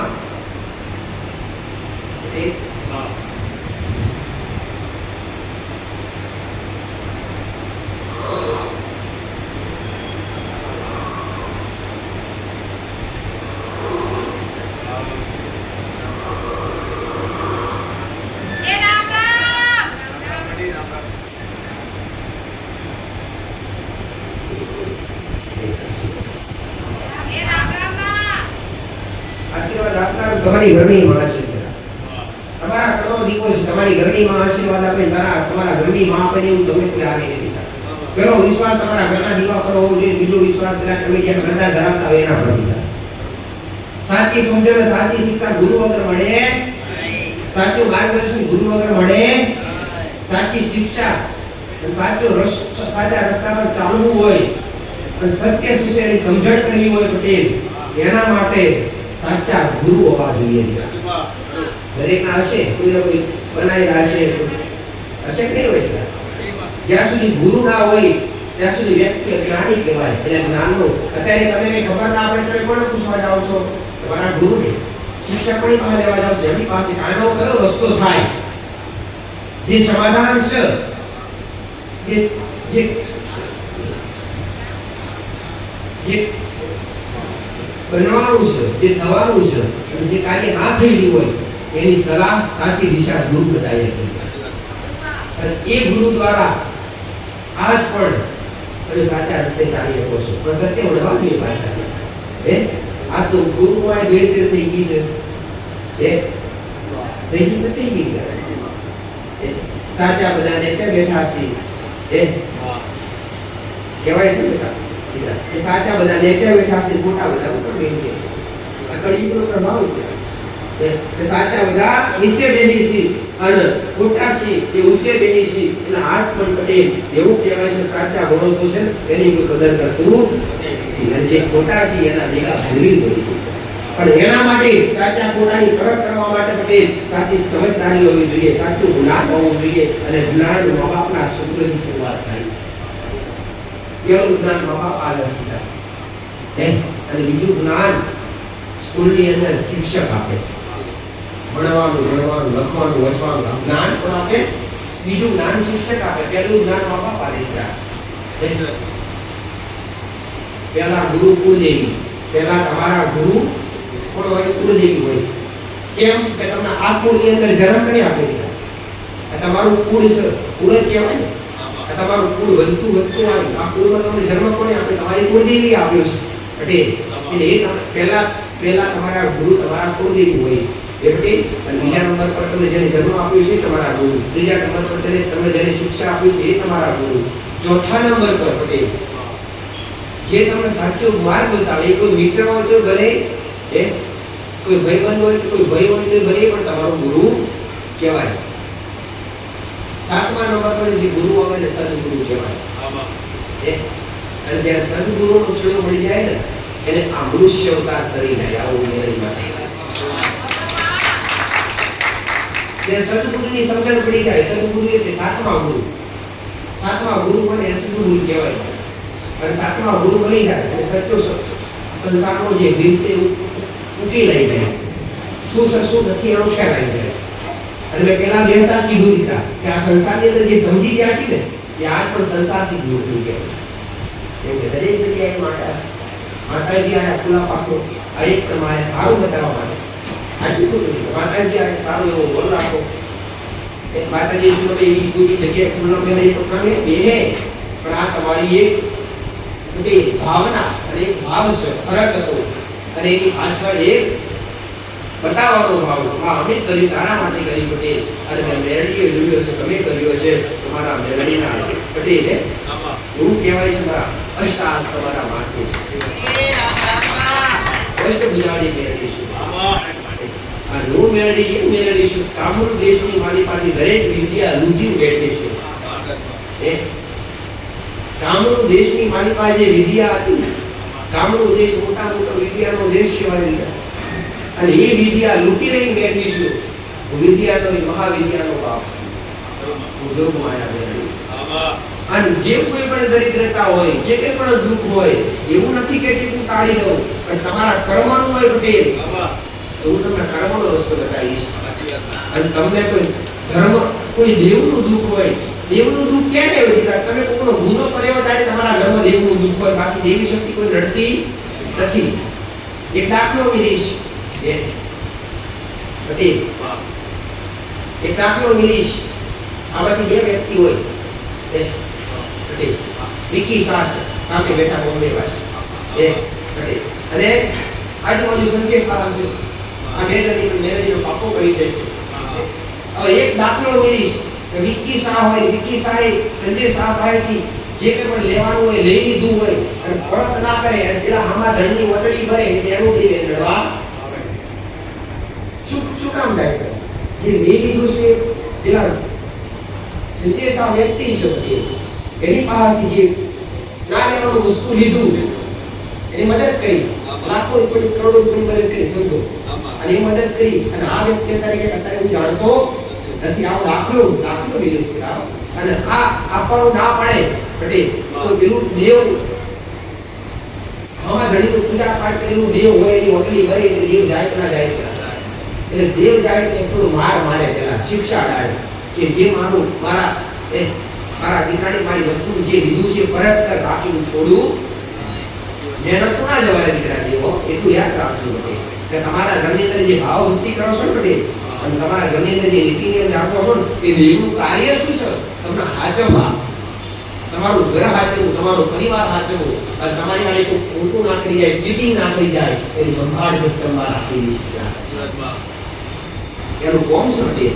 તમારી ઘરની માં આશીર્વાદ, તમારા કરોડો દિવસ તમારી ઘરની માં આશીર્વાદ આપે, તમારા ઘરની માં આપે એવું તમે કોઈ આવે નહીં. પેલો વિશ્વાસ તમારા ઘરના દીવા પર હોવો જોઈએ, બીજો વિશ્વાસ કદાચ તમે જ્યાં શ્રદ્ધા ધરાવતા હોય એના પર. સાચી સમજણ, સાચી શિક્ષા ગુરુ વગર મળે સાચું માર્ગદર્શન ગુરુ વગર મળે, સાચી શિક્ષા, સાચો સાચા રસ્તા પર ચાલવું હોય અને સત્ય શું છે એની સમજણ કરવી હોય પટેલ, એના માટે સાચા ગુરુ હોવા જોઈએ. દરેકના હશે, કોઈ બનાવેલા હશે હશે કે નહીં હોય. જ્યાં સુધી ગુરુ ના હોય ત્યાં સુધી વ્યક્તિ જ્ઞાની કહેવાય. એટલે જ્ઞાનનો અત્યારે તમે કઈ ખબર ના પડે તમે કોને પૂછવા જાઓ છો? તમારા ગુરુને. શિક્ષા કોની પાસે લેવા જાઓ છો? એની પાસે. આનો કયો રસ્તો થાય જે સમાધાન છે, જે બનવાનું છે, જે થવાનું છે, અને જે કાર્ય ના થઈ રહ્યું હોય એની સલાહ સાચી દિશા ગુરુ બતાવી હતી. અને એ ગુરુ દ્વારા આજ પણ તમે સાચા રસ્તે ચાલી શકો છો. પણ સત્ય મળવા જોઈએ પાછા. આ તો ગુરુ માં ભેળસેળ થઈ ગઈ છે. થઈ ગઈ. સાચા બધા નેતા બેઠા છે. કહેવાય છે બેટા, એ સાચા બધા નેતા બેઠા છે, ખોટા બધા ઉપર બેઠે. આ કળિયુગનો પ્રભાવ છે. એ સાચા બધા નીચે બેઠી છે અને ખોટા છે એ ઊંચે બેઠી છે. એટલે હાથ પણ પટેલ એવું કહેવાય છે સાચા ભરોસો છે એની કોઈ કદર કરતું નથી. અને જે ખોટા છે એના ભેગા ભરવી હોય છે. પણ એના માટે સાચા ખોટાની પરખ કરવા માટે પટેલ સાચી સમજદારી હોવી જોઈએ, સાચું જ્ઞાન હોવું જોઈએ. અને જ્ઞાન મા બાપના શબ્દથી શરૂઆત થાય છે. કેવું જ્ઞાન મા બાપ આગળ શીખા. અને બીજું જ્ઞાન સ્કૂલની અંદર શિક્ષક આપે. ભણવાનું, લખવાનું, વાંચવાનું જ્ઞાન પણ આપે. બીજું જ્ઞાન શિક્ષક આપે. પહેલું જ્ઞાન મા બાપ આપે. પહેલા ગુરુ કુળદેવી. પહેલા તમારા ગુરુ કોણ હોય? કુળદેવી હોય. કેમ કે તમને આ કુળની અંદર જન્મ કરી આપેલી. આ તમારું કુળ છે, કુળ જ કહેવાય ને. આ તમારું કુળ વધતું આવ્યું. આ કુળમાં તમને જન્મ કોને આપે? તમારી કુળદેવી આપ્યો છે. એટલે એ પહેલા તમારા ગુરુ તમારા કુળદેવી હોય. એટલે અને બીજા નંબર પર તમને જેને જન્મ આપ્યો છે તમારા ગુરુ. ત્રીજા નંબર પર તમને જેને શિક્ષા આપી છે એ તમારા ગુરુ. ચોથા નંબર પર પટેલ જે તમને સાચો માર્ગ બતાવે, કોઈ મિત્ર હોય તો ભલે, કોઈ ભાઈબંધ હોય તો કોઈ ભાઈ હોય તો ભલે, પણ તમારો ગુરુ કહેવાય. સાતમા નંબર પર જે ગુરુ આવે ને સદગુરુ કહેવાય. અને જ્યારે સદગુરુનો છેડો મળી જાય ને એને આ મનુષ્ય અવતાર કરી જાય. આવું મેળવી માટે જ્યારે સદગુરુની સમજણ પડી જાય, સદગુરુ એટલે સાતમા ગુરુ. સાતમા ગુરુ બને સદગુરુ કહેવાય. અને સાતમા ગુરુ બની જાય અને સચ્ચો સંસારનો જે ભેદ છે ઉકેલી લઈ જાય. શું છે શું નથી એનો ખ્યાલ આવી જાય. અને મેં પહેલા બે હતા કીધું દીધા કે આ સંસારની અંદર જે સમજી ગયા છે ને એ આજ પણ સંસારથી દૂર થઈ ગયા. એમ કે દરેક જગ્યાએ માતાજી આયા ખુલ્લા પાકો આ એક તમારે સારું બતાવવા માટે. આ જૂઠું નથી. માતાજી આ સારું એવો બોલ રાખો. એક માતાજી શું તમે એવી કોઈ જગ્યાએ ખુલ્લો મેળે તો તમે બે, પણ આ તમારી એક ભાવના અને એક ભાવ છે, ફરક હતો. અને એની પાછળ એક બતાવવાનો ભાવ. હા, અમે કરી તારા માટે કરી પટેલ. અને મેં મેરડીએ જોયો છે, તમે કર્યો છે તમારા મેરડીના પટેલ. એવું કહેવાય છે મારા અષ્ટાંગ તમારા માટે છે. અષ્ટ બિલાડી મેરડી છું. આ નો મેરડી એ મેરડી છું. કામરૂ દેશની મારી પાસે દરેક વિદ્યા લૂંટી બેઠી છું. કામરૂ દેશની મારી પાસે વિદ્યા હતી. કામરૂ દેશ મોટા વિદ્યાનો દેશ કહેવાય. અને એ વિદ્યા લૂંટી લઈને બેઠી છું. વિદ્યાનો મહાવિદ્યાનો બાપ જોગ માયા બેઠી. અને જે કોઈ પણ દરિદ્રતા હોય, જે કોઈ પણ દુઃખ હોય, એવું નથી કે હું ટાળી દઉં, પણ તમારા કર્મનું હોય પટેલ તો હું તમને કર્મનો રસ્તો બતાવીશ. અને તમને કોઈ ધર્મ, કોઈ દેવનું દુઃખ હોય, દેવનું દુઃખ કેમ એવું દીધા? તમે કોઈનો ગુનો કર્યો ત્યારે તમારા ઘરમાં દેવનું દુઃખ હોય, બાકી દેવી શક્તિ કોઈ લડતી નથી. એક દાખલો મિલીશ પટેલ, એક દાખલો મિલીશ. આમાંથી બે વ્યક્તિ હોય પટેલ. વિકી શાહ સામે બેઠા બોમ્બે પાસે પટેલ, અને આજુબાજુ સંકેશ શાહ છે. આ મેરેજીનો પાકો કરી દેશે. હવે એક દાખલો મિલીશ. વિકી શાહ હોય, વિકી શાહે સંજય શાહ પાસેથી જે કંઈ પણ લેવાનું હોય લઈ લીધું હોય અને પરત ના કરે અને પેલા આમાં ધનની વટડી ભરે એનું દેવે લડવા શું કામ થાય? જે મેં લીધું છે પેલા સંદેશા વ્યક્તિ છે એની પાસેથી જે ના લેવાનું વસ્તુ લીધું એની મદદ કરી, લાખો રૂપિયા કરોડો રૂપિયાની મદદ કરી સમજો, અને એ મદદ કરી અને આ વ્યક્તિ તરીકે અત્યારે હું જાણતો નથી, આ દાખલો લીધો છે અને આ આપવાનું ના પડે પટેલ તો પેલું દેવ આમાં ઘણી પૂજા પાઠ કરેલું દેવ હોય એની વકલી ભરે એટલે દેવ જાય ના જાય, એટલે દેવ જાય એટલે થોડું મારે પેલા શિક્ષા ડાળે કે જે મારા દીકરાની મારી વસ્તુ જે લીધું છે પરત કર, બાકી હું છોડું મહેનત ના જવાય દીકરા દેવો, એટલું યાદ રાખજો પટેલ કે તમારા ઘરની અંદર જે ભાવ ભક્તિ કરો છો ને પટેલ અને તમારા ઘરની અંદર જે નીતિ નિયમ રાખો છો ને એ દેવનું કાર્ય શું છે તમને હાચવવા, તમારું ઘર હાચવવું, તમારો પરિવાર હાચવવું અને તમારી વાળી કોઈ ખોટું ના કરી જાય, ચીટિંગ ના કરી જાય એની સંભાળ તમારે રાખેલી છે એનું કોમ છે પટેલ.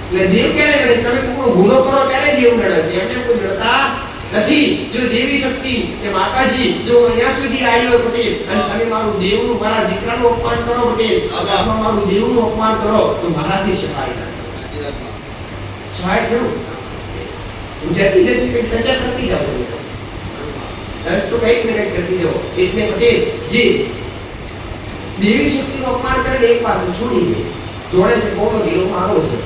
એટલે દેવ ક્યારે લડે? તમે કોઈ ગુનો કરો ત્યારે દેવ લડે છે, એમને કોઈ લડતા નથી. જો દેવી શક્તિ કે માતાજી જો અહીંયા સુધી આવ્યો પટેલ અને તમે મારું દેવનું મારા દીકરાનું અપમાન કરો પટેલ, અથવા મારું દેવનું અપમાન કરો તો મારાથી સહાય ના સહાય થયું જતી કંઈક નજર કરતી જાઓ, 10 તો કંઈક મિનિટ કરતી જાઓ. એટલે પટેલ જે દેવી શક્તિનું અપમાન કરે એક વાર છોડી દે, જોડે છે કોનો હીરો મારો છે,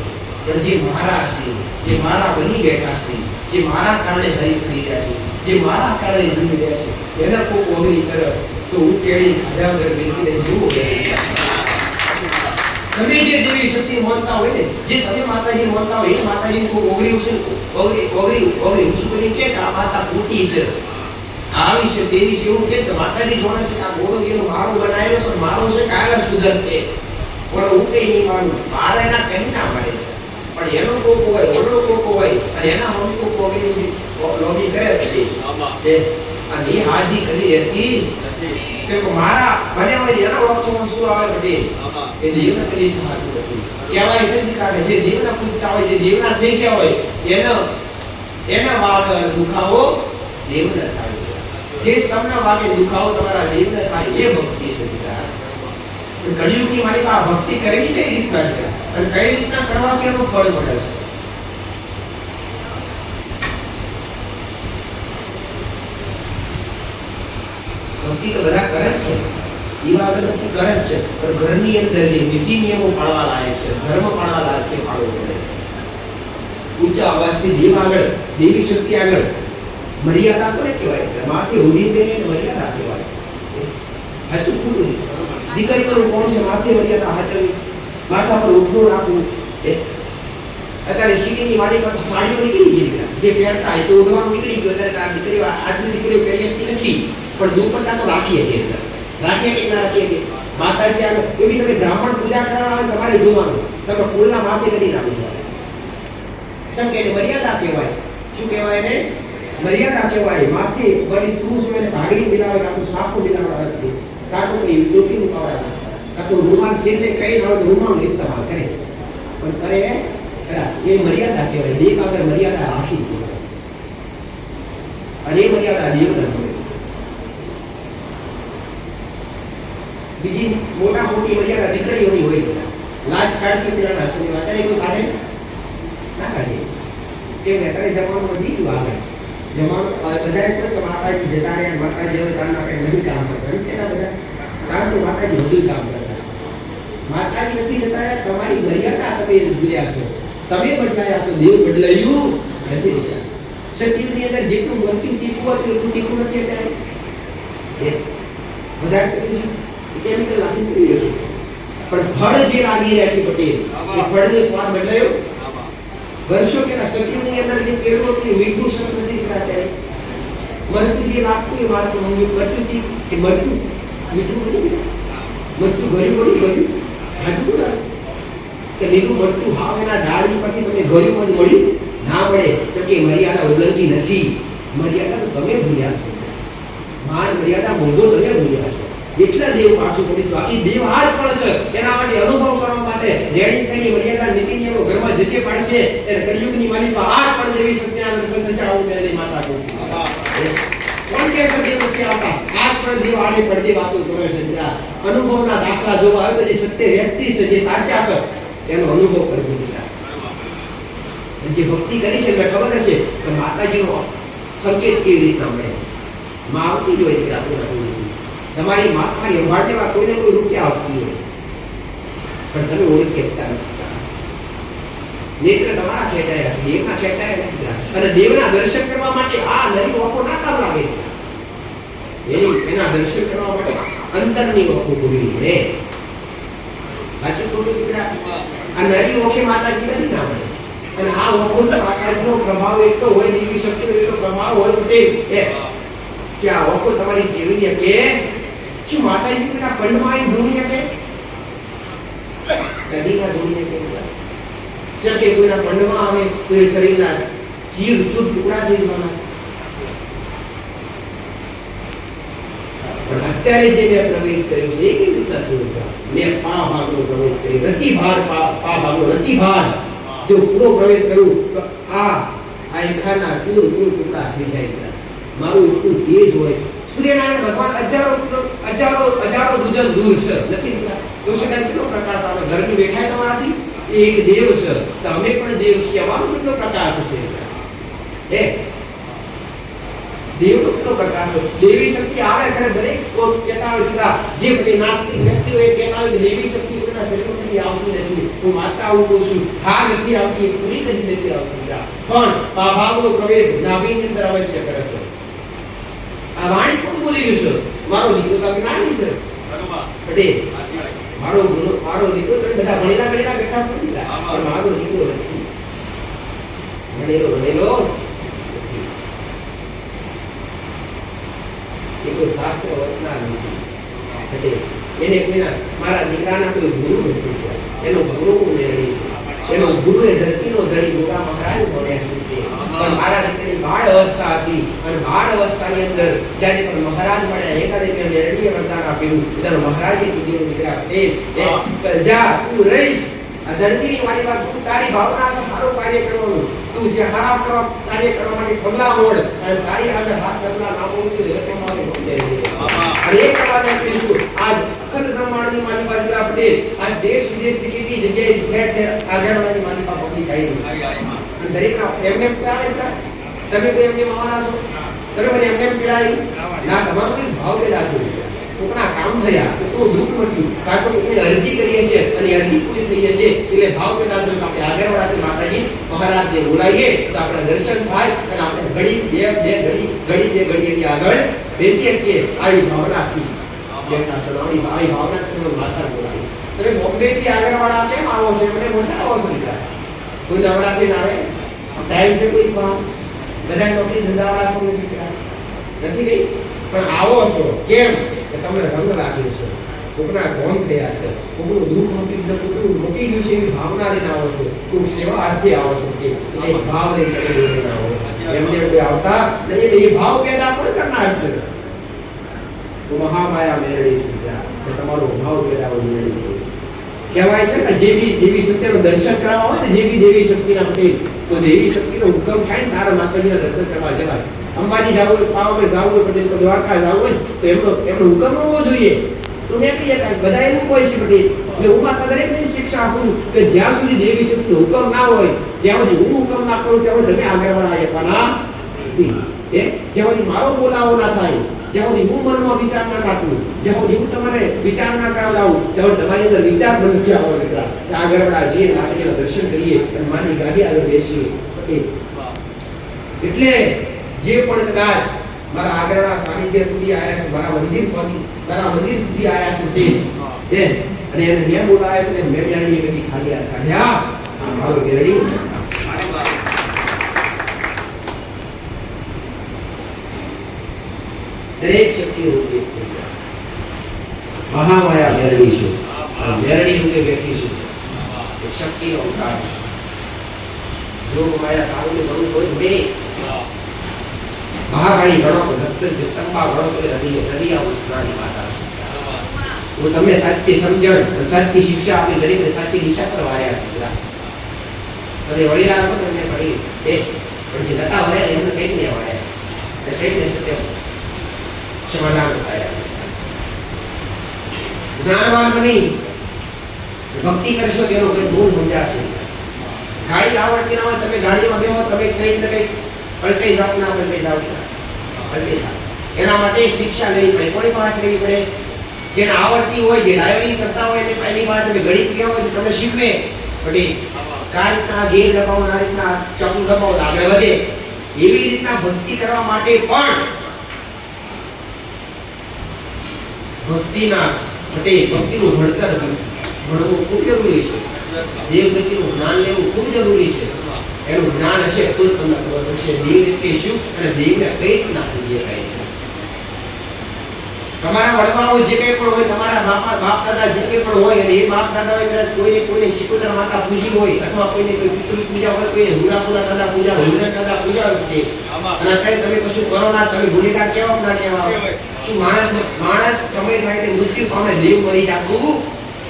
પણ જે મારા છે, જે મારા બની બેઠા છે, જે મારા કારણે હરી થઈ રહ્યા છે, જે મારા કારણે જીવી રહ્યા છે એના કોઈ ઓગળી કરે તો હું કેળી ખાધા વગર બેસીને જુઓ. તમે જે દેવી શક્તિ માનતા હોય ને, જે તમે માતાજી માનતા હોય એ માતાજીને કોઈ ઓગળી છે, ઓગળી શું કરી કે આ માતા ખોટી છે, આવી છે તેવી છે એવું કે માતાજી જોડે છે આ ઘોડો એનો મારો બનાવેલો છે, મારો છે કાલે સુધરતે પણ હું કઈ નહીં માનું, મારે એના કઈ ના મળે પણ એનો કોક હોય ઓલો કોક હોય અને એના મમ્મી કોક ઓગળી લોબી કરે પછી અને એ હાજી કદી હતી કે મારા મને હોય એના ઓળખમાં શું આવે પછી એ દેવના કદી સહાતું નથી કહેવાય છે દીકરા જે દેવના પૂજતા હોય, જે દેવના થઈ ગયા હોય એના વાળ દુખાવો દેવને થાય, જે તમને વાગે દુખાવો તમારા દેવને થાય એ ભક્તિ છે દીકરા. કળિયુગની મારી પાસે ભક્તિ કરવી કઈ રીતના છે અને કઈ રીતના કરવાથી એનું ફળ મળે છે. ભક્તિ તો બધા કરે જ છે, દીવા અગરબત્તી કરે જ છે, પણ ઘરની અંદર જે નીતિ નિયમો પાળવા લાયક છે, ધર્મ પાળવા લાયક છે, પાળવો પડે. ઊંચા અવાજથી દેવ આગળ, દેવી શક્તિ આગળ મર્યાદા કોને કહેવાય? માથે ઉડીને મર્યાદા કહેવાય. સાચું ખોટું? દીકરીઓનું કોણ છે માથે મર્યાદા હાચવવી, માથા પર ઉઠવું રાખવું. અત્યારે શીખીની વાડી પર સાડીઓ નીકળી ગઈ, જે પહેરતા એ તો ઉડવાનું નીકળી ગયું. અત્યારે દીકરીઓ આજની દીકરીઓ પહેરતી નથી, પણ દુપટ્ટા તો રાખીએ છીએ, રાખીએ કે ના રાખીએ કે માતાજી આગળ એવી તમે બ્રાહ્મણ પૂજા કરવા આવે તમારે જોવાનું, તમે ફૂલના માથે કરી નાખવું. શું કે મર્યાદા કહેવાય? શું કહેવાય એને? મર્યાદા કહેવાય. માથે બધી પુરુષ હોય ભાગડી મિલાવે, કાં તો સાપો મિલાવે, કાં તો કઈ ટોપીનું કવાય, કાં તો રૂમાલ સીધે કઈ ના રૂમાલનો ઇસ્તેમાલ કરે, પણ કરે એ મર્યાદા કહેવાય. દેવ આગળ મર્યાદા રાખી કહેવાય અને એ મર્યાદા દેવને મળે. બીજી મોટા મોટી મર્યાદા દીકરીઓની હોય, લાજ કાઢતી પેલા સમયમાં અત્યારે કોઈ કાઢે ના કાઢે કેમ કે અત્યારે જમાનો વધી ગયો, આગળ જમાનો બધા કોઈ માતાજી જતા રહ્યા, માતાજી હવે તારના આપણે નહીં કામ કરતા કેતા બધા કારણ તો માતાજી વધુ કામ કરતા, માતાજી નથી જતા રહ્યા. તમારી મર્યાદા તમે ભૂલ્યા છો, તમે બદલાયા છો, દેવ બદલાયું નથી રહ્યા. સત્યુગની અંદર જેટલું મૃત્યુ ટીકવું હતું એટલું ટીકવું નથી અત્યારે વધારે કર્યું છે, કેમિકલ લાગી કરી રહ્યો છે, પણ ફળ જે લાગી રહ્યા છે પટેલ એ ફળનો સ્વાદ બદલાયો. વર્ષો પહેલા સત્યુગની અંદર જે પેડો હતું મીઠું સત નથી થતા, ત્યારે મરચું જે લાગતું એ મારતું મરચું કે મરચું મીઠું નથી, મરચું ગળ્યું ગળ્યું ખાધું ના કે લીલું મરચું હાવ એના ડાળી પરથી તમે ગળ્યું જ મળ્યું ના મળે તો કે મર્યાદા ઉલ્લંઘી નથી. મર્યાદા તો તમે ભૂલ્યા છો, માન મર્યાદા મોઢો તમે ભૂલ્યા છો, એટલા દેવ પાછું પડીશું. બાકી દેવ હાર પડશે એના માટે અનુભવ કરવા માટે રેડી કરી મર્યાદા નીતિ નિયમો ઘરમાં જે પાડશે એને કળિયુગની માલિક હાર પણ દેવી સત્યાનંદ સંદેશા આવું મેલી માતા કહું છું. કોણ કે છે દેવ કે આપા આજ પણ દેવ આડે પડતી વાતો કરે છે. અનુભવના દાખલા જોવા આવે બધી સત્ય વ્યક્તિ છે જે સાચા છે એનો અનુભવ કરવો દીકરા. જે ભક્તિ કરી છે મને ખબર હશે કે માતાજીનો સંકેત કેવી રીતના મળે. માં આવતી જ હોય દીકરા આપણને. તમારી માં તમારી અંબાડેવા કોઈને કોઈ રૂપિયા આપતી હોય પણ તમે ઓળખી શકતા નથી. નેત્ર તમારા ખેંચાયા છે, દેવના ખેંચાયા નથી. અને દેવના દર્શન કરવા માટે આ નરી ઓખો ના કામ લાગે. એના દર્શન કરવા માટે અંતરની ઓખો પૂરી રે. સાચું ખોટું દીકરા? આ નરી ઓખે માતાજી નથી ના મળે. અને આ ઓખો માતાજીનો પ્રભાવ એટલો હોય, દેવી શક્તિનો એટલો પ્રભાવ હોય કે આ ઓખો તમારી કેવી કે શું માતાજી પેલા પંડમાં આવી ધૂણી શકે? કદી ના ધૂણી શકે. જકે કોઈના પંડમાં આવે તો એ શરીરના ચીર ચૂર ટુકડા થઈ જવાના છે. પણ અત્યારે જે મેં પ્રવેશ કર્યો છે એ કેવી રીતના થયો? મેં પા ભાગનો પ્રવેશ કર્યો. રતિભાર પા ભાગનો રતિભાર જો પૂરો પ્રવેશ કરું તો આ ખાના ચૂર ચૂર ટુકડા થઈ જાય. મારું એટલું તેજ હોય. સૂર્યનારાયણ ભગવાન હજારો દુજન દૂર છે નથી તો શકાય કેટલો પ્રકાશ આવે. ઘરની બેઠા તમારાથી એક દેવ છે તો અમે પણ દેવ છીએ. અમારો કેટલો પ્રકાશ છે હે દેવનો કેટલો પ્રકાશ છે. દેવી શક્તિ આવે ખરે દરેક કોઈ કહેતા હોય જે બધી નાસ્તિક વ્યક્તિ હોય કહેતા હોય કે દેવી શક્તિ કોઈના શરીરમાંથી આવતી નથી. હું માતા આવું કહું છું હા નથી આવતી, પૂરી નથી આવતી. પણ ભાગનો પ્રવેશ નાભીની અંદર અવશ્ય કરે છે. આ વાણી કોણ બોલી રહ્યું છે? મારો દીકરો તો જ્ઞાની છે પટેલ. મારો દીકરો તો બધા ભણેલા બેઠા છે પણ મારો દીકરો નથી ભણેલો એ કોઈ શાસ્ત્ર વર્તનાર નથી પટેલ. એને કોઈના મારા દીકરાના કોઈ ગુરુ નથી. એનો ગુરુ મેળવી એનો ગુરુ એ ધરતીનો ધણી ગોગા મહારાજ બન્યા છે. પણ મારા દીકરાની બાળ અવસ્થા હતી અને બાળ અવસ્થાની અંદર જ્યારે પણ મહારાજ મળ્યા એકાદે મેં મેરડીએ વરદાન આપ્યું. એટલે મહારાજે કીધું દીકરા એ જા તું રહીશ આ ધરતીની મારી વાત તું તારી ભાવના છે સારું કાર્ય કરવાનું. તું જે હારા કરવા કાર્ય કરવા માટે પગલા મોડ અને તારી આગળ હાથ પગલા ના મોડું જગતમાં અને એક વાત કહીશું આજ અખંડ બ્રહ્માંડની મારી બાજુ આપણે આ દેશ વિદેશની કેટલી જગ્યાએ ઠેર ઠેર આગળવાની મારી પાસે પગલી કાઢી દરેકના એમને આવે તમે કોઈ એમને માવાના છો? તમે મને એમને પીડાય ના તમારો કોઈ ભાવ પેદા થયો કોકના કામ થયા તો દુઃખ મટ્યું કાં તો કોઈ અરજી કરીએ છીએ અને અરજી પૂરી થઈ જશે એટલે ભાવ પેદા થયો કે આપણે આગળ વળાથી માતાજી મહારાજને બોલાવીએ તો આપણે દર્શન થાય અને આપણે ઘડી બે ઘડી આગળ બેસી શકીએ. આવી ભાવનાથી બેઠા છો આવી ભાવનાથી માતા બોલાવી. તમે બોમ્બે થી આગળ વાળા કેમ આવો છો? એમને મોટા આવો છો દીકરા? કોઈ નવરાત્રી ના આવે ટાઈમ છે કોઈ ભાવ બધા નોકરી ધંધાવાળા છો નથી ગઈ પણ આવો છો કેમ કે તમને રંગ લાગ્યો છે, કોકના ગોમ થયા છે, કોકનું દુઃખ મૂકી ગયું છે એવી ભાવના લઈને આવો છો, કોઈક સેવા અર્થે આવો છો કે એ ભાવ લઈને આવો. એમને કોઈ આવતા નહીં એ ભાવ પેદા પણ કરનાર છે. તો મહામાયા મેળવી છે તમારો ભાવ પેદા મેળવી કહેવાય છે કે જે બી દેવી શક્તિનું દર્શન કરવા હોય ને જે બી દેવી શક્તિના પટેલ તો દેવી શક્તિનો હુકમ થાય ને તારા માતાજીના દર્શન કરવા જવાય. અંબાજી જવું હોય, પાવાગઢ જવું હોય પટેલ તો દ્વારકા જવું હોય તો એમનો હુકમ હોવો જોઈએ. તો નીકળી જતા બધા એવું કોઈ છે પટેલ. એટલે હું માતા દરેકને શિક્ષા આપું કે જ્યાં સુધી દેવી શક્તિનો હુકમ ના હોય ત્યાં સુધી હું હુકમ ના કરું ત્યાં તમે આગળ વળા આપવાના નથી. જ્યાં સુધી મારો બોલાવો ના થાય, જ્યાં સુધી હું મનમાં વિચાર ના રાખું, જ્યાં સુધી હું તમારે વિચાર ના કરાવડાવું ત્યાં તમારી અંદર વિચાર બની ગયા હોય દીકરા આગળ વળા જઈએ માતાજીના દર્શન કરીએ અને માની ગાડી આગળ બેસીએ પટેલ. એટલે જે પણ કદાચ મારા આગળના સાનિધ્ય સુધી આયા છે, મારા મંદિર સુધી આયા છે અને એને મેં બોલાયા છે ને મેં મેળવી બધી ખાલી આ કાઢ્યા મારો મેળવી દરેક શક્તિ રૂપે મહામાયા મેળવી છું મેળવી રૂપે બેઠીશું એક શક્તિનો અવતાર છે. યોગ માયા સારું ઘણું કોઈ મેં મહાકાળી ગણો તો જગદંબા ગણો તો રડિયા ઉસ્નાની માતા છે. હું તમને સાચી સમજણ સાચી શિક્ષા આપી દરેકને સાચી દિશા પર વાળ્યા છે. તમે વળીલા છો તો એમને પડી પણ જે નતા વળ્યા એમને કંઈક ને વાળ્યા કંઈક ને સત્ય સમાધાન થયા. જ્ઞાનવાન બની ભક્તિ કરશો તેનો કંઈક ગુણ સમજાશે. ગાડી આવડતી ના હોય, તમે ગાડીમાં બેહો, તમે કંઈક ને કંઈક પલટાઈ જાવ, ના પલટાઈ જાવ, પલટાઈ જાવ. એના માટે શિક્ષા લેવી પડે. કોની પાસે લેવી પડે? જેને આવડતી હોય, જે ડ્રાઇવરિંગ કરતા હોય એની પાસે તમે ગણિત ગયા હોય તો તમને શીખવે. પછી આ રીતના ગેર દબાવો, આ રીતના ચાકુ દબાવો, આગળ વધે. એવી રીતના ભક્તિ કરવા માટે પણ ભક્તિનું ભણતર ભણવું ખૂબ જરૂરી છે. દેવગતિનું જ્ઞાન લેવું ખૂબ જરૂરી છે. એનું જ્ઞાન હશે તો તમને ખબર પડશે દેવ એટલે શું અને દેવને કઈ રીતના પૂજ્ય થાય. તમારા વડવાઓ જે કંઈ પણ હોય, તમારા બાપ દાદા જે કંઈ પણ હોય, અને એ બાપ દાદા હોય કોઈને શિકોતર માતા પૂજી હોય, અથવા કોઈને કોઈ પિતૃ પૂજા હોય, કોઈને હુરાપુરા દાદા પૂજા, હુજરત દાદા પૂજા હોય, અને અત્યારે તમે કશું કરો ના, તમે ગુનેગાર કેવા ના કેવા? શું માણસ સમય થાય એટલે મૃત્યુ પામે, દેવ મરી જાતું.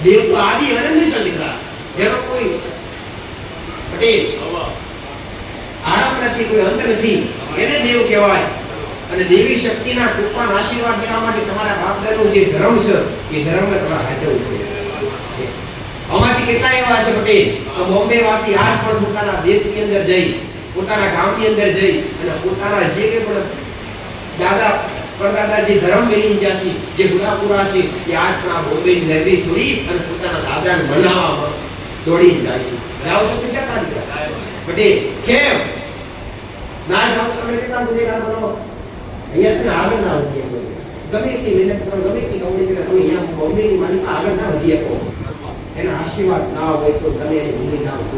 દેવ તો આદિ અનંત છે દીકરા, જેનો કોઈ પટેલ આરંભ નથી, કોઈ અંત નથી, એને દેવ કહેવાય. અને દેવી શક્તિના કૃપાના આશીર્વાદ લેવા માટે તમારા બાપ દાદાનો જે ધર્મ છે એ ધર્મને તમારે હાચવવું પડે. આમાંથી કેટલા એવા છે પટેલ તો બોમ્બે વાસી આજ પણ પોતાના દેશની અંદર જઈ, પોતાના ગામની અંદર જઈ અને પોતાના જે કંઈ પણ દાદા પરદાદા જે ધર્મ મેળવી ગયા છે, જે ગુનાપુરા છે, એ આજ પણ આ બોમ્બેની નગરી છોડી અને પોતાના દાદાને મનાવવામાં દોડી જાય છે. જાઓ છો કેટલા દીકરા પટેલ? કેમ ના જાઓ તો તમે કેટલા ગુનેગાર બનો? અહીંયા તમે આગળ ના વધી શકો. ગમે એટલી મહેનત કરો, ગમે એટલી કમાણી કરો, તમે અહીંયા બોમ્બેની માલિકમાં આગળ ના વધી શકો. એના આશીર્વાદ ના હોય તો તમે એને ભૂલી ના શકો.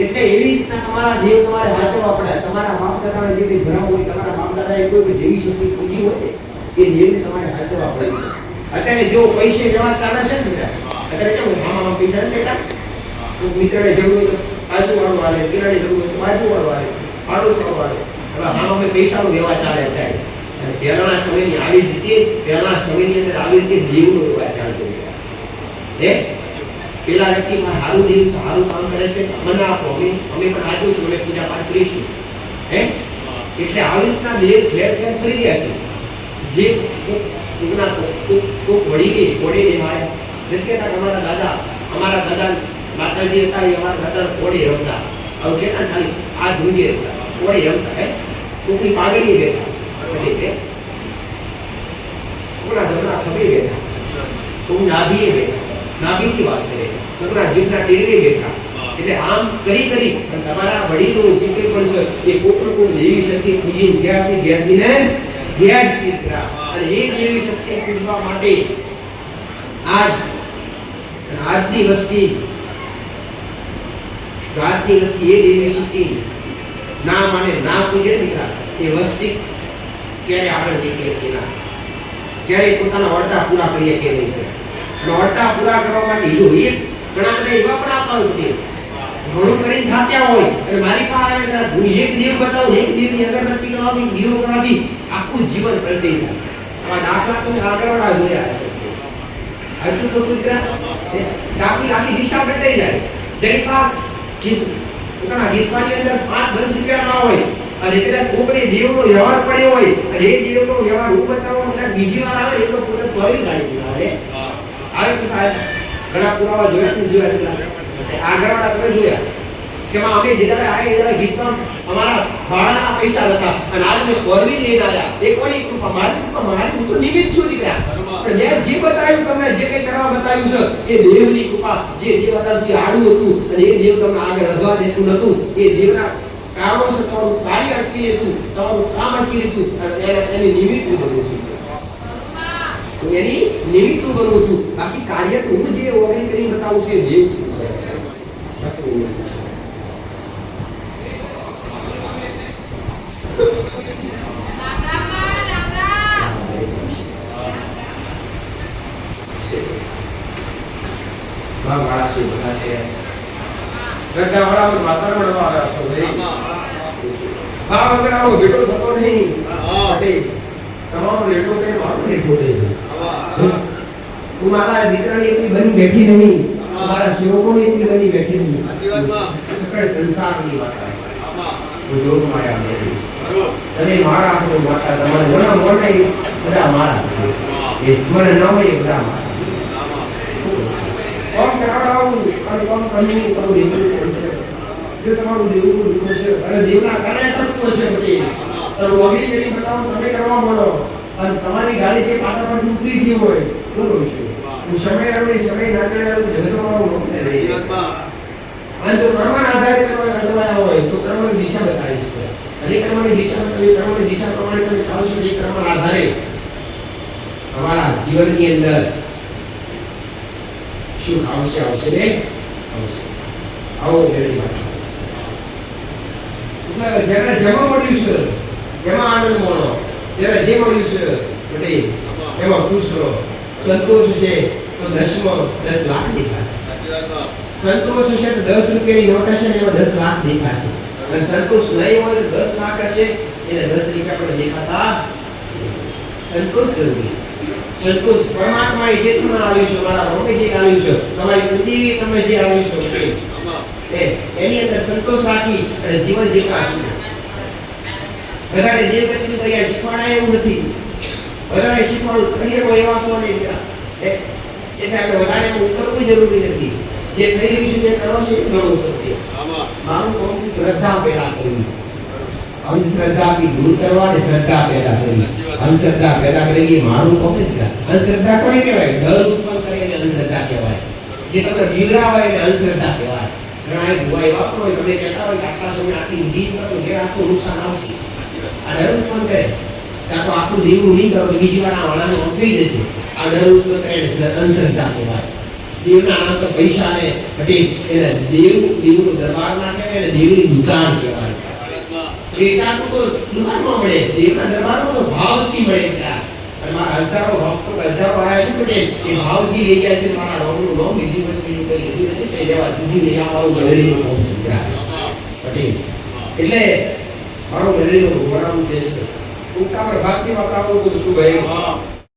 એટલે એવી રીતના તમારા દેવ તમારે હાચવવા પડે. તમારા બાપ દાદાને જે કંઈ ધર્મ હોય, તમારા બાપ દાદાએ કોઈ જેવી શક્તિ પૂજી હોય ને એ દેવને તમારે હાચવવા પડે. અત્યારે જો પૈસે જવા ચાલે છે ને, અત્યારે કેમ મામા પૈસા નથી લેતા, તો મિત્રને જરૂર હોય તો બાજુવાળો આવે, કિરાણી જરૂર હોય તો બાજુવાળો આવે, પાડોશવાળો આવે. હવે આમાં પૈસાનો વ્યવહાર ચાલે અત્યારે. પહેલાના સમયની આવી રીતે, પહેલાના સમયની અંદર આવી રીતે દેવનો વ્યવહાર ચાલતો હે. પેલા વ્યક્તિ સારું દેવ સારું કામ કરે છે, મને આપો, અમે પણ આજુ છું, અમે પૂજા પાઠ કરીશું હે. એટલે આવી રીતના દેવ ફેર ફેર કરી રહ્યા છે. જે કોક વળી ગઈ કોડે માર્યા નથી કહેતા. અમારા દાદા માતાજી હતા, એ અમારા દાદા કોડે રમતા. હવે કેતા ખાલી આ ધૂંજે રમતા, કોડે રમતા હે. કોકની પાઘડી બેઠા, કોના જમણા ખભે બેઠા, કોક નાભીએ બેઠા, નાભીથી વાત કરે, કોકના જીભના ટેરવે બેઠા. એટલે આમ કરી અને તમારા વડીલો જે કંઈ પણ છે એ કોકનો કોક દેવી શક્તિ પૂજી ગયા છે, ગયા છે. અને એ દેવી શક્તિ પૂજવા માટે આજની વસ્તી એ દેવી શક્તિ ના માને, ના પૂજે દીકરા, એ વસ્તી ક્યારે આગળ નીકળે કે ના, ક્યારે પોતાના વર્તા પૂરા કરીએ કે નહીં. અને વર્તા પૂરા કરવા માટે જો એક ઘણા બધા એવા પણ આપતા હોય છે ઘણું કરીને થાક્યા હોય અને મારી પાસે આવે હું એક દેવ બતાવું, એક દેવની અગરબત્તી કરવાથી, દીવો કરવાથી આખું જીવન પ્રગટી જાય. આવા દાખલા તમે આગળવાળા જોયા હશે. હજુ તો કોઈ આખી દિશા બદલાઈ જાય. જેની પાસે પોતાના ખિસ્સાની અંદર 5-10 રૂપિયા ના હોય અને કદાચ કોકને દેવનો વ્યવહાર પડ્યો હોય અને એ દેવનો વ્યવહાર હું બતાવવા કદાચ બીજી વાર આવે એ તો પોતે તોય ગાડી આવે. ઘણા પુરાવા જોયા આગળવાળા તમે જોયા કે અમે જેટલા આયા એના ગીતમાં અમારા ભાડાના પૈસા હતા અને આજ મેં પરવી લઈને આવ્યા. એ કોની કૃપા? મારી કૃપા. મારી હું તો નિમિત્ત છું દીકરા. પણ મેં જે બતાવ્યું તમને, જે કંઈ કરવા બતાવ્યું છે એ દેવની કૃપા. જે બતાવ્યું એ આડું હતું અને એ દેવ તમને આગળ વધવા દેતું નતું. એ દેવના કારણોસર તમારું કાર્ય અટકી લેતું, તમારું કામ અટકી લેતું અને એની નિમિત્ત હું બનું છું. એની નિમિત્ત હું બનું છું. બાકી કાર્ય હું જે ઓગણી કરી બતાવું છું એ દેવ વાળા છે બધા છે. શ્રદ્ધા વાળા વાતાવરણ વાળા છો ભાવ વગર આવો ભેટો થતો નહીં. તમારો લેટો કે મારો લેટો નહીં. તું મારા દીકરાની એટલી બની બેઠી નહીં, મારા સેવકોની એટલી બની બેઠી નહીં. સકળ સંસારની માતા જોગ માયા તમે મારા છો માતા, તમારા મોટા મોટા બધા મારા. એ મને ન હોય એ બધા કોમ કરાવડાવું અને કોમ કરવું કરવું દેવું છે. જો તમારું દેવું દુઃખ છે અને દેવના કારણે તત્વ છે બધી તો વગડી કરી બતાવો તમે કરવા મળો અને તમારી ગાડી જે પાટા પર ઉતરી ગઈ હોય તો શું હું સમય આવ્યો સમય ના કરે જગતનો મારું નોકરી રહી અને જો કર્મના આધારે તમે અટવાયા હોય તો કર્મની દિશા બતાવી છે. અને કર્મની દિશા બતાવી કર્મની દિશા પ્રમાણે તમે ચાલશો એ કર્મના આધારે તમારા જીવનની અંદર સુખ આવશે આવશે ને આવશે. આવો મેળવી વાત એટલે જેને જેમાં મળ્યું છે એમાં આનંદ માણો, જેને જે મળ્યું છે એટલે એમાં ખુશ રહો. સંતોષ છે તો 10 લાખ દેખાશે. સંતોષ હશે તો 10 રૂપિયાની નોટ હશે ને એમાં 10 લાખ દેખાશે. અને સંતોષ નહીં હોય તો 10 લાખ હશે એને 10 રૂપિયા પણ દેખાતા. સંતોષ જરૂરી છે. સંતોષ પરમાત્માએ જે તમને આવ્યું છે, મારા રોમે જે આવ્યું છે, તમારી કુળદેવીએ તમને જે આવ્યું છે એની અંદર સંતોષ રાખી અને જીવન જીવવા. બધાને દેવગતિનું તૈયાર શીખવાડાય એવું નથી. બધાને શીખવાડું કહીએ કોઈ એવા છો નહીં એટલે આપણે વધારે ઉતરવું જરૂરી નથી. જે થઈ રહ્યું છે તે કરો છે એ ઘણું સત્ય. મારું કોમ છે શ્રદ્ધા પેદા કરવી, અંધશ્રદ્ધાથી દૂર કરવા અને શ્રદ્ધા પેદા કરવી. અંધશ્રદ્ધા પેદા કરવી મારું કોમ છે. અંધશ્રદ્ધા કોને કહેવાય? ડર ઉત્પન્ન કરે એને અંધશ્રદ્ધા કહેવાય. જે તમને બીવડાવે એને અંધશ્રદ્ધા કહેવાય. ઘણા એક ભુવાઈ વાપરો હોય તમે કહેતા હોય કે આટલા સમય આટલી ઊંઘી કરો જે આખું નુકસાન આવશે. આ ડર ઉત્પન્ન કરે ત્યાં તો આખું દેવું નહીં કરો બીજી વાર આ વાળાનું અંત થઈ જશે. આ ડર ઉત્પન્ન કરે એને અંધશ્રદ્ધા કહેવાય. દેવના નામ તો પૈસા ને ઘટી એને દેવનો દરબાર ના કહેવાય એને દેવની દુકાન કહેવાય. વેચાતું તો દુકાનમાં મળે, દેવના દરબારમાં તો ભાવથી મળે. ત્યાં અને મારા હજારો ભક્તો હજારો આવ્યા છે પટેલ એ ભાવથી લઈ ગયા છે. મારા રોમનું નામ બીજી વસ્તુ કઈ લીધું નથી કઈ લેવા દૂધી લઈ આવવાનું ગળડીનું નામ છે પટેલ. એટલે મારો ગળડીનો ભગવાન ઉદ્દેશ ટૂંકા પર ભાગથી વાપરાવું તો શું ભાઈ